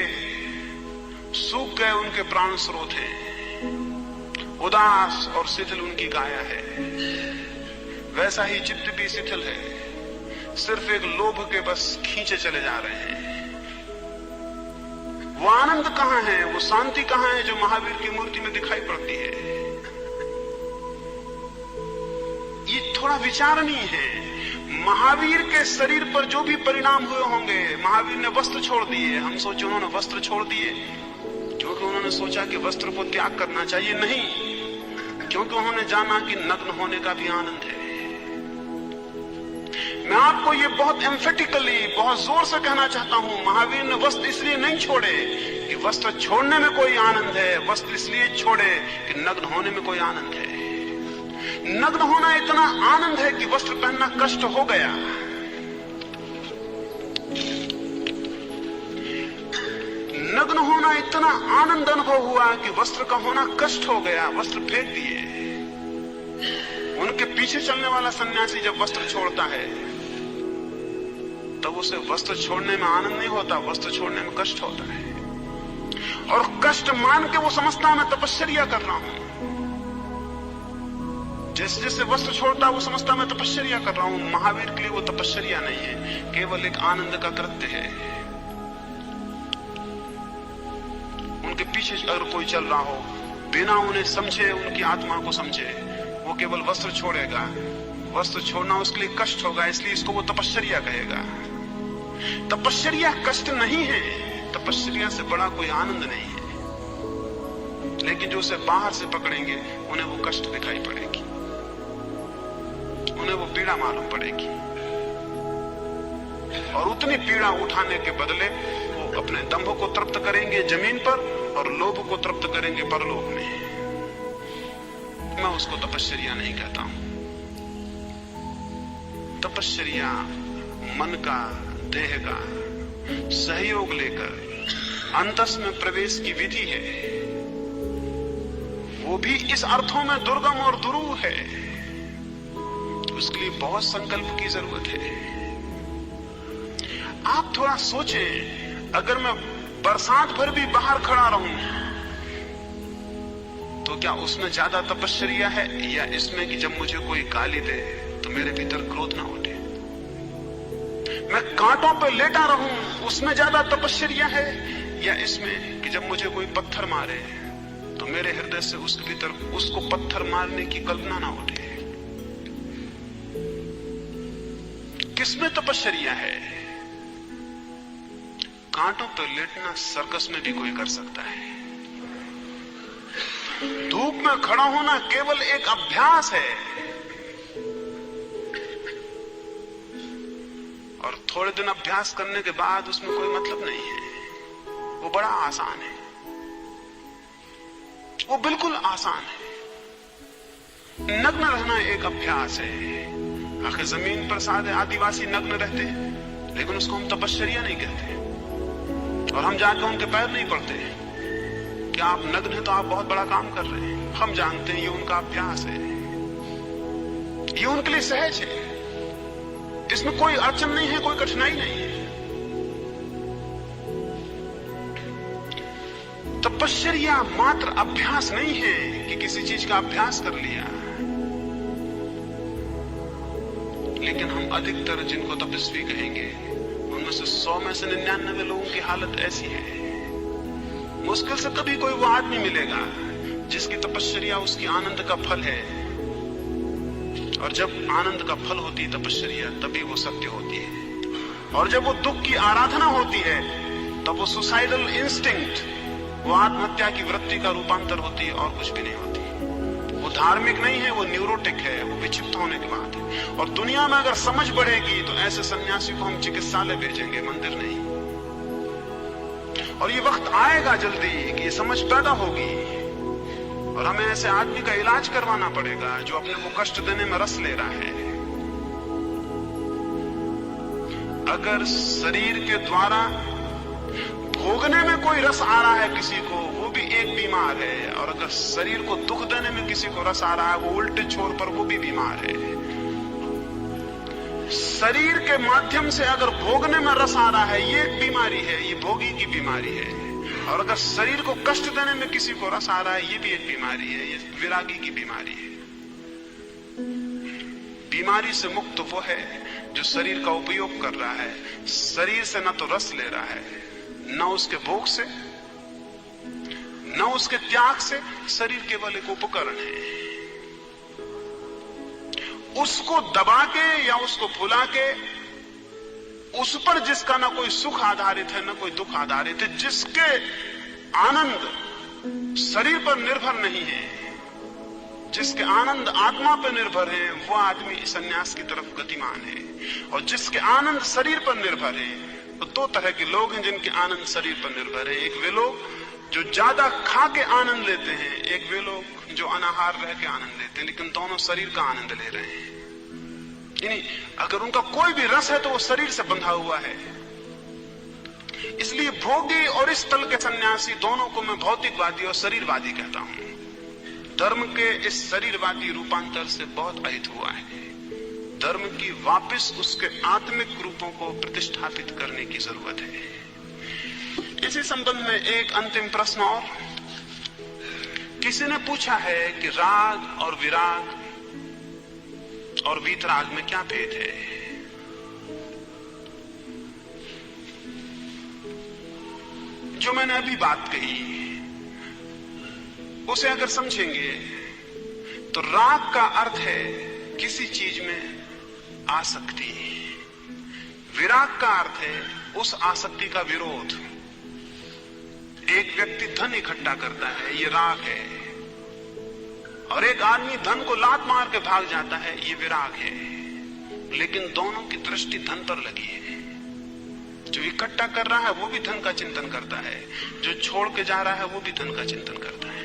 सूख गए उनके प्राण स्रोत हैं, उदास और शिथिल उनकी काया है। वैसा ही चित्त भी शिथिल है, सिर्फ एक लोभ के बस खींचे चले जा रहे हैं। वो आनंद कहां है, वो शांति कहां है जो महावीर की मूर्ति में दिखाई पड़ती है। ये थोड़ा विचारणीय है। महावीर के शरीर पर जो भी परिणाम हुए होंगे, महावीर ने वस्त्र छोड़ दिए। हम सोचे उन्होंने वस्त्र छोड़ दिए क्योंकि उन्होंने सोचा कि वस्त्र को त्याग करना चाहिए, नहीं, क्योंकि उन्होंने जाना कि नग्न होने का भी आनंद है। मैं आपको ये बहुत एम्फेटिकली, बहुत जोर से कहना चाहता हूं, महावीर ने वस्त्र इसलिए नहीं छोड़े कि वस्त्र छोड़ने में कोई आनंद है, वस्त्र इसलिए छोड़े कि नग्न होने में कोई आनंद है। नग्न होना इतना आनंद है कि वस्त्र पहनना कष्ट हो गया। नग्न होना इतना आनंद अनुभव हुआ कि वस्त्र का होना कष्ट हो गया, वस्त्र फेंक दिए। उनके पीछे चलने वाला सन्यासी जब वस्त्र छोड़ता है तब उसे वस्त्र छोड़ने में आनंद नहीं होता, वस्त्र छोड़ने में कष्ट होता है। और कष्ट मान के वो समझता मैं तपश्चर्या कर रहा हूं। जैसे जैसे वस्त्र छोड़ता वो समझता मैं तपश्चर्या कर रहा हूं। महावीर के लिए वो तपश्चर्या नहीं है, केवल एक आनंद का कृत्य है। उनके पीछे अगर कोई चल रहा हो, बिना उन्हें समझे, उनकी आत्मा को समझे, वो केवल वस्त्र छोड़ेगा। वस्त्र छोड़ना उसके लिए कष्ट होगा, इसलिए इसको वो तपश्चर्या कहेगा। तपश्चर्या कष्ट नहीं है, तपश्चर्या से बड़ा कोई आनंद नहीं है। लेकिन जो उसे बाहर से पकड़ेंगे उन्हें वो कष्ट दिखाई पड़ेगी, उन्हें वो पीड़ा मालूम पड़ेगी। और उतनी पीड़ा उठाने के बदले वो अपने दंभ को तृप्त करेंगे जमीन पर और लोभ को तृप्त करेंगे परलोक में। मैं उसको तपश्चर्या नहीं कहता हूं। तपश्चर्या मन का, देह का सहयोग लेकर अंतस में प्रवेश की विधि है। वो भी इस अर्थों में दुर्गम और दुरूह है। उसके लिए बहुत संकल्प की जरूरत है। आप थोड़ा सोचें, अगर मैं बरसात भर भी बाहर खड़ा रहूं तो क्या उसमें ज्यादा तपश्चर्या है या इसमें कि जब मुझे कोई गाली दे तो मेरे भीतर क्रोध ना उठे? मैं कांटों पर लेटा रहूं उसमें ज्यादा तपश्चर्या है या इसमें कि जब मुझे कोई पत्थर मारे तो मेरे हृदय से उसके भीतर उसको पत्थर मारने की कल्पना ना उठे? किसमें तपश्चर्या है? कांटों पर लेटना सर्कस में भी कोई कर सकता है। धूप में खड़ा होना केवल एक अभ्यास है और थोड़े दिन अभ्यास करने के बाद उसमें कोई मतलब नहीं है। वो बड़ा आसान है, वो बिल्कुल आसान है। नग्न रहना एक अभ्यास है। आखिर जमीन पर सारे आदिवासी नग्न रहते हैं, लेकिन उसको हम तपश्चर्या नहीं कहते और हम जाकर उनके पैर नहीं पड़ते। क्या आप नग्न हैं तो आप बहुत बड़ा काम कर रहे हैं। हम जानते हैं ये उनका अभ्यास है, ये उनके लिए सहज है, इसमें कोई अड़चन नहीं है, कोई कठिनाई नहीं है। तपश्चर्या मात्र अभ्यास नहीं है कि किसी चीज का अभ्यास कर लिया, लेकिन हम अधिकतर जिनको तपस्वी कहेंगे उनमें से 100 में से 99 लोगों की हालत ऐसी है। मुश्किल से कभी कोई वो आदमी मिलेगा जिसकी तपश्चर्या उसकी आनंद का फल है, और जब आनंद का फल होती है तपश्चर्या तभी वो सत्य होती है। और जब वो दुख की आराधना होती है तब वो सुसाइडल इंस्टिंक्ट, वो आत्महत्या की वृत्ति का रूपांतर होती है और कुछ भी नहीं होती। वो धार्मिक नहीं है, वो न्यूरोटिक है, वो विक्षिप्त होने की बात है। और दुनिया में अगर समझ बढ़ेगी तो ऐसे सन्यासी को हम चिकित्सालय भेजेंगे, मंदिर नहीं। और ये वक्त आएगा जल्दी कि ये समझ पैदा होगी और हमें ऐसे आदमी का इलाज करवाना पड़ेगा जो अपने को कष्ट देने में रस ले रहा है। अगर शरीर के द्वारा भोगने में कोई रस आ रहा है किसी को, वो भी एक बीमार है। और अगर शरीर को दुख देने में किसी को रस आ रहा है, वो उल्टे छोर पर वो भी बीमार है। शरीर के माध्यम से अगर भोगने में रस आ रहा है, ये एक बीमारी है, ये भोगी की बीमारी है। और अगर शरीर को कष्ट देने में किसी को रस आ रहा है, ये भी एक बीमारी है, ये विरागी की बीमारी है। बीमारी से मुक्त वो है जो शरीर का उपयोग कर रहा है, शरीर से न तो रस ले रहा है, न उसके भोग से, न उसके त्याग से। शरीर केवल एक उपकरण है। उसको दबा के या उसको फुला के, उस पर जिसका ना कोई सुख आधारित है, ना कोई दुख आधारित है, जिसके आनंद शरीर पर निर्भर नहीं है, जिसके आनंद आत्मा पर निर्भर है, वो आदमी सन्यास की तरफ गतिमान है। और जिसके आनंद शरीर पर निर्भर है, तो 2 तरह के लोग हैं जिनके आनंद शरीर पर निर्भर है। एक वे लोग जो ज्यादा खा के आनंद लेते हैं, एक वे लोग जो अनाहार रह के आनंद लेते हैं, लेकिन दोनों शरीर का आनंद ले रहे हैं। यानी अगर उनका कोई भी रस है तो वो शरीर से बंधा हुआ है। इसलिए भोगी और इस तल के सन्यासी दोनों को मैं भौतिकवादी और शरीरवादी कहता हूं। धर्म के इस शरीरवादी रूपांतर से बहुत अहित हुआ है। धर्म की वापस उसके आत्मिक रूपों को प्रतिष्ठापित करने की जरूरत है। इसी संबंध में एक अंतिम प्रश्न और। किसी ने पूछा है कि राग और विराग और वीतराग में क्या भेद है? जो मैंने अभी बात कही उसे अगर समझेंगे तो राग का अर्थ है किसी चीज में आसक्ति, विराग का अर्थ है उस आसक्ति का विरोध। एक व्यक्ति धन इकट्ठा करता है, ये राग है, और एक आदमी धन को लात मार के भाग जाता है, ये विराग है। लेकिन दोनों की दृष्टि धन पर लगी है। जो इकट्ठा कर रहा है वो भी धन का चिंतन करता है, जो छोड़ के जा रहा है वो भी धन का चिंतन करता है।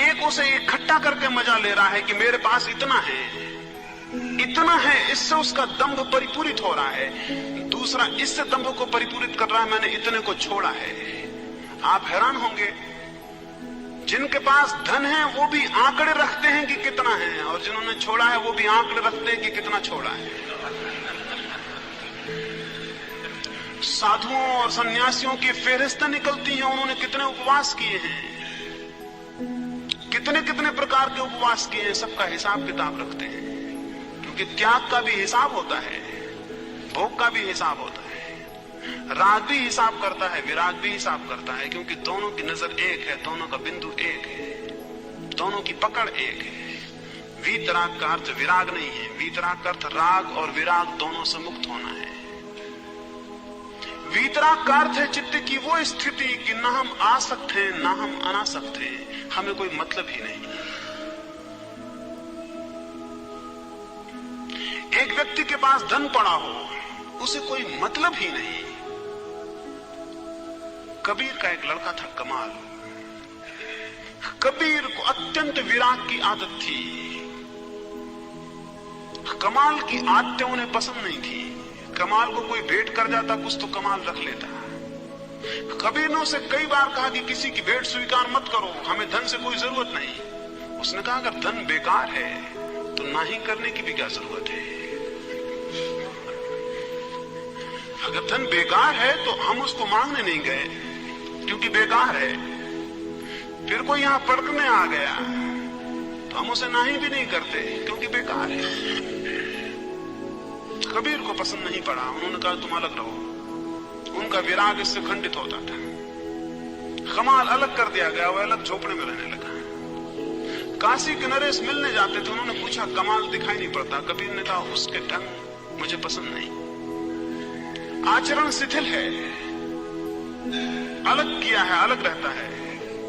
एक उसे इकट्ठा करके मजा ले रहा है कि मेरे पास इतना है, इससे उसका दंभ परिपूरित हो रहा है। दूसरा इससे दंभ को परिपूरित कर रहा है, मैंने इतने को छोड़ा है। आप हैरान होंगे जिनके पास धन है वो भी आंकड़े रखते हैं कि कितना है, और जिन्होंने छोड़ा है वो भी आंकड़े रखते हैं कि कितना छोड़ा है। साधुओं और सन्यासियों की फेहरिस्तें निकलती हैं, उन्होंने कितने उपवास किए हैं, कितने कितने प्रकार के उपवास किए हैं, सबका हिसाब किताब रखते हैं। क्योंकि त्याग का भी हिसाब होता है, भोग का भी हिसाब होता है। राग भी हिसाब करता है, विराग भी हिसाब करता है, क्योंकि दोनों की नजर एक है, दोनों का बिंदु एक है, दोनों की पकड़ एक है। वीतराग का अर्थ विराग नहीं है, वीतराग का अर्थ राग और विराग दोनों से मुक्त होना है। वीतराग का अर्थ है चित्त की वो स्थिति कि ना हम आसक्त हैं ना हम अनासक्त हैं, हमें कोई मतलब ही नहीं। एक व्यक्ति के पास धन पड़ा हो, उसे कोई मतलब ही नहीं। कबीर का एक लड़का था कमाल। कबीर को अत्यंत विराग की आदत थी। कमाल की आदतें उन्हें पसंद नहीं थी। कमाल को कोई भेंट कर जाता कुछ तो कमाल रख लेता। कबीर ने उसे कई बार कहा कि किसी की भेंट स्वीकार मत करो, हमें धन से कोई जरूरत नहीं। उसने कहा अगर धन बेकार है तो ना ही करने की भी क्या जरूरत है। अगर धन बेकार है तो हम उसको मांगने नहीं गए क्योंकि बेकार है। फिर कोई यहां पढ़ने आ गया तो हम उसे ना ही भी नहीं करते क्योंकि बेकार है। कबीर को पसंद नहीं पड़ा, उन्होंने कहा तुम अलग रहो। उनका विराग इससे खंडित होता था। कमाल अलग कर दिया गया, वह अलग झोपड़े में रहने लगा। काशी के नरेश मिलने जाते थे, उन्होंने पूछा कमाल दिखाई नहीं पड़ता। कबीर ने कहा उसके ढंग मुझे पसंद नहीं, आचरण शिथिल है, अलग किया है, अलग रहता है।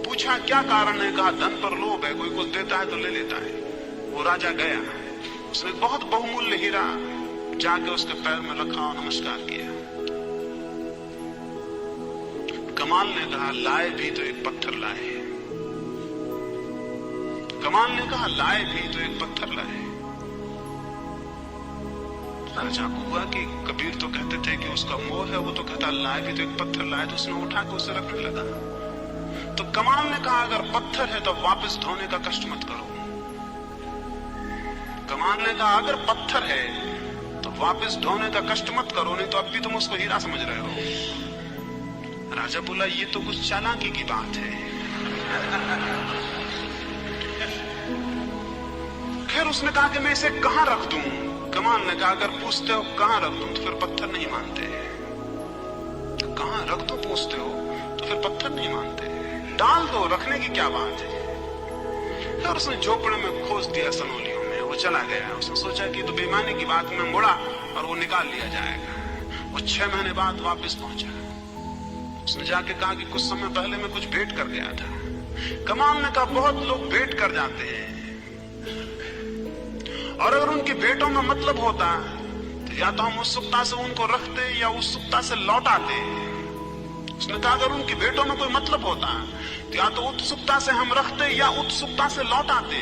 पूछा क्या कारण है, कहा धन पर लोभ है, कोई कुछ देता है तो ले लेता है। वो राजा गया, उसने बहुत बहुमूल्य हीरा जाके उसके पैर में रखा और नमस्कार किया। कमाल ने कहा लाए भी तो एक पत्थर लाए। कमाल ने कहा लाए भी तो एक पत्थर लाए। राजा को हुआ कि कबीर तो कहते थे कि उसका मोह है, वो तो कहता लाए भी तो एक पत्थर लाए, तो उसने उठा के उसे रखने लगा। तो कमाल ने कहा अगर पत्थर है तो वापस धोने का कष्ट मत करो। कमाल ने कहा अगर पत्थर है तो वापस ढोने का कष्ट मत करो, नहीं तो अब भी तुम उसको हीरा समझ रहे हो। राजा बोला ये तो कुछ चालाकी की बात है। खैर उसने कहा कि मैं इसे कहां रख दूं। कमाल ने कहा अगर पूछते हो कहां रख दूं तो फिर पत्थर नहीं मानते। कहां रख दो पूछते हो तो फिर पत्थर नहीं मानते। डाल दो, रखने की क्या बात है। फिर उसने झोपड़े में खोज दिया सनोलियों में, वो चला गया। उसने सोचा कि तो बेईमानी की बात में मुड़ा और वो निकाल लिया जाएगा। वो 6 महीने बाद वापस पहुंचा। उसने जाके कहा कि कुछ समय पहले मैं कुछ भेंट कर गया था। कमाल ने कहा बहुत लोग भेंट कर जाते हैं, और अगर उनकी भेंटों में मतलब होता तो या तो हम उत्सुकता से उनको रखते या उत्सुकता से लौटाते। उसने कहा अगर उनकी भेंटों में कोई मतलब होता तो या तो उत्सुकता से हम रखते या उत्सुकता से लौटाते।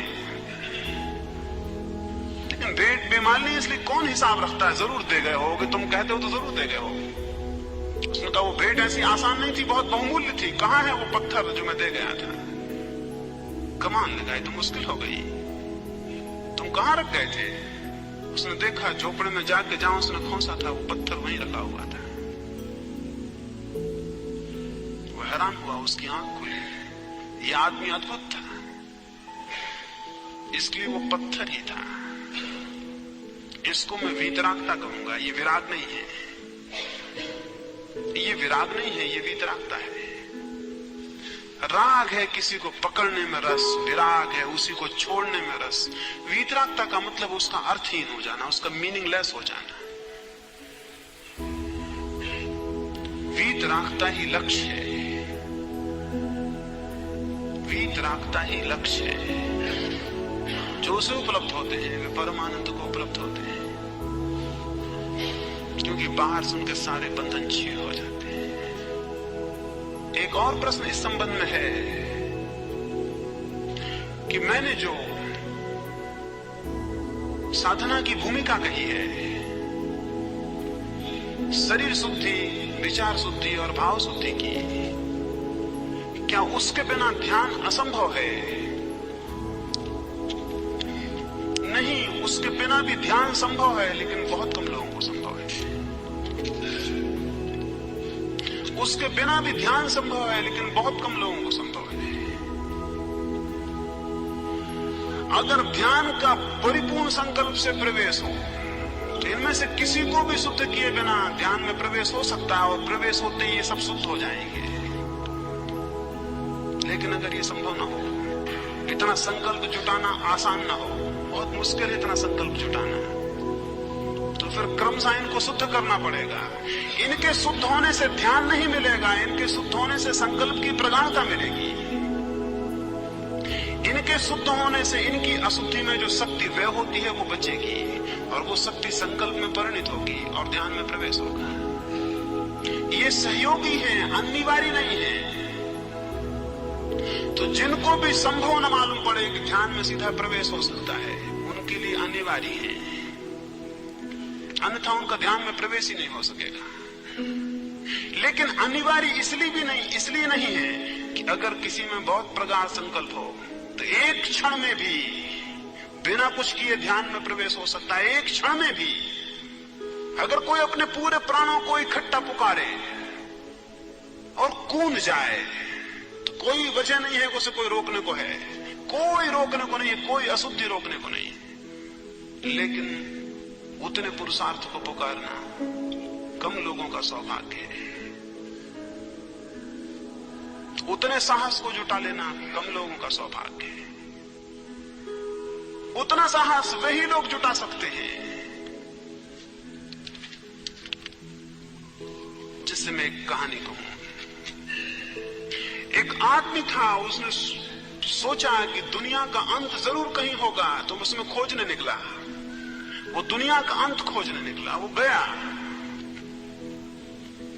लेकिन भेंट बेमानी, इसलिए कौन हिसाब रखता है। जरूर दे गए हो, तुम कहते हो तो जरूर दे गए हो। उसने कहा वो भेंट ऐसी आसान नहीं थी, बहुत बहुमूल्य थी। कहां है वो पत्थर जो मैं दे गया था। कमाल ने कहा तो मुश्किल हो गई, तुम कहां रख गए थे। उसने देखा झोपड़े में जाके जहां उसने खोसा था वो पत्थर वहीं रखा हुआ था। वो हैरान हुआ, उसकी आंख खुली। ये आदमी अद्भुत था, इसलिए वो पत्थर ही था। इसको मैं वीतरागता कहूंगा। ये विराग नहीं है, ये विराग नहीं है, ये वीतरागता है। राग है किसी को पकड़ने में रस, विराग है उसी को छोड़ने में रस। वीतरागता का मतलब उसका अर्थहीन हो जाना, उसका मीनिंगलेस हो जाना। वीतरागता ही लक्ष्य है, वीतरागता ही लक्ष्य है। जो उसे उपलब्ध होते हैं वे परमानंद को उपलब्ध होते हैं, क्योंकि बाहर से उनके सारे बंधन छीन हो जाते हैं। एक और प्रश्न इस संबंध में है कि मैंने जो साधना की भूमिका कही है, शरीर शुद्धि, विचार शुद्धि और भाव शुद्धि की, क्या उसके बिना ध्यान असंभव है? नहीं, उसके बिना भी ध्यान संभव है, लेकिन बहुत कम लोगों को संभव है। उसके बिना भी ध्यान संभव है, लेकिन बहुत कम लोगों को संभव है। अगर ध्यान का परिपूर्ण संकल्प से प्रवेश हो तो इनमें से किसी को भी शुद्ध किए बिना ध्यान में प्रवेश हो सकता है, और प्रवेश होते ही ये सब शुद्ध हो जाएंगे। लेकिन अगर ये संभव ना हो, इतना संकल्प जुटाना आसान ना हो, बहुत मुश्किल है इतना संकल्प जुटाना, तो फिर क्रमशः इनको शुद्ध करना पड़ेगा। इनके शुद्ध होने से ध्यान नहीं मिलेगा, इनके शुद्ध होने से संकल्प की प्रगाढ़ता मिलेगी। इनके शुद्ध होने से इनकी अशुद्धि में जो शक्ति व्यय होती है वो बचेगी, और वो शक्ति संकल्प में परिणित होगी और ध्यान में प्रवेश होगा। ये सहयोगी है, अनिवार्य नहीं है। तो जिनको भी संभव न मालूम पड़े कि ध्यान में सीधा प्रवेश हो सकता है, उनके लिए अनिवार्य है, अन्यथा उनका ध्यान में प्रवेश ही नहीं हो सकेगा। लेकिन अनिवार्य इसलिए नहीं है कि अगर किसी में बहुत प्रगाढ़ संकल्प हो तो एक क्षण में भी बिना कुछ किए ध्यान में प्रवेश हो सकता है। एक क्षण में भी अगर कोई अपने पूरे प्राणों को इकट्ठा पुकारे और कूद जाए तो कोई वजह नहीं है, उसे कोई रोकने को है, कोई रोकने को नहीं है, कोई अशुद्धि रोकने को नहीं। लेकिन उतने पुरुषार्थ को पुकारना कम लोगों का सौभाग्य है। उतने साहस को जुटा लेना कम लोगों का सौभाग्य है। उतना साहस वही लोग जुटा सकते हैं जिससे मैं एक कहानी कहूं। एक आदमी था, उसने सोचा कि दुनिया का अंत जरूर कहीं होगा, तो उसमें खोजने निकला। वो दुनिया का अंत खोजने निकला, वो गया,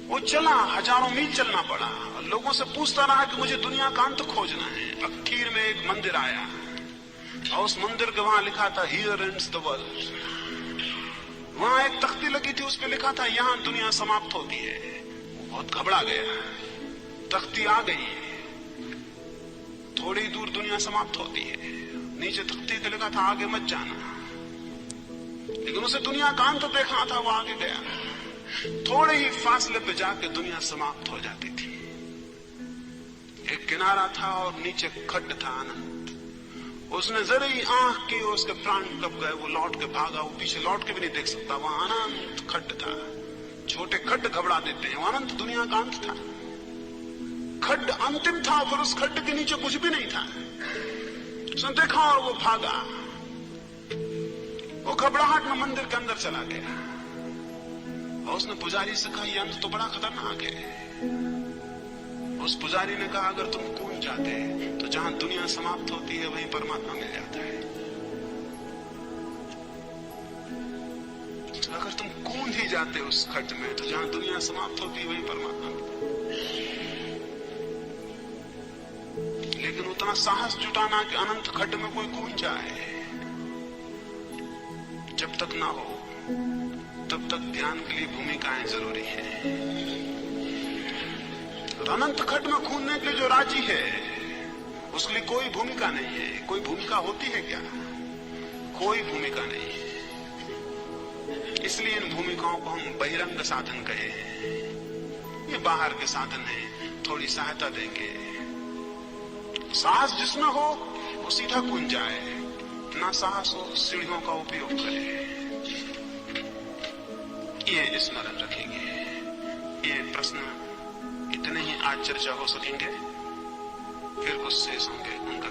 वो चला, हजारों मील चलना पड़ा, और लोगों से पूछता रहा कि मुझे दुनिया का अंत खोजना है। आखिर में एक मंदिर आया, और उस मंदिर के वहां लिखा था हियर एंड्स द वर्ल्ड। वहां एक तख्ती लगी थी, उस पर लिखा था यहां दुनिया समाप्त होती है। वो बहुत घबरा गया, तख्ती आ गई, थोड़ी दूर दुनिया समाप्त होती है, नीचे तख्ती पे लिखा था आगे मत जाना। लेकिन उसे दुनिया का अंत देखना था, वो आगे गया। थोड़े ही फासले पे जाके दुनिया समाप्त हो जाती थी। एक किनारा था और नीचे खड्ड था अनंत। उसने जरा ही आंख की, उसके प्राण कब गए, वो लौट के भागा, वो पीछे लौट के भी नहीं देख सकता। वहां अनंत खड्ड था। छोटे खड्ड घबरा देते हैं, वो अनंत दुनिया का अंत था। खड्ड अंतिम था, फिर उस खड्ड के नीचे कुछ भी नहीं था। उसने देखा और वो भागा। वो घबराहट में मंदिर के अंदर चला गया, और उसने पुजारी से कहा, यह अंत तो बड़ा खतरनाक है। उस पुजारी ने कहा, अगर तुम कूद जाते तो जहां दुनिया समाप्त होती है वहीं परमात्मा मिल जाता है। अगर तुम कूद ही जाते उस खड्ड में तो जहां दुनिया समाप्त होती है वहीं परमात्मा मिलता है। लेकिन उतना साहस जुटाना कि अनंत खड्ड में कोई कूद जाए, जब तक ना हो तब तक ध्यान के लिए भूमिकाएं जरूरी है। अनंत खड्ड में कूदने के लिए जो राजी है उसके लिए कोई भूमिका नहीं है। कोई भूमिका होती है क्या? कोई भूमिका नहीं है। इसलिए इन भूमिकाओं को हम बहिरंग साधन कहे हैं। ये बाहर के साधन है, थोड़ी सहायता देंगे। साहस जिसमें हो वो सीधा कूद जाए, ना साहस हो सीढ़ियों का उपयोग करे। ये स्मरण रखेंगे। ये प्रश्न इतने ही आज चर्चा हो सकेंगे, फिर कुछ शेष होंगे उनका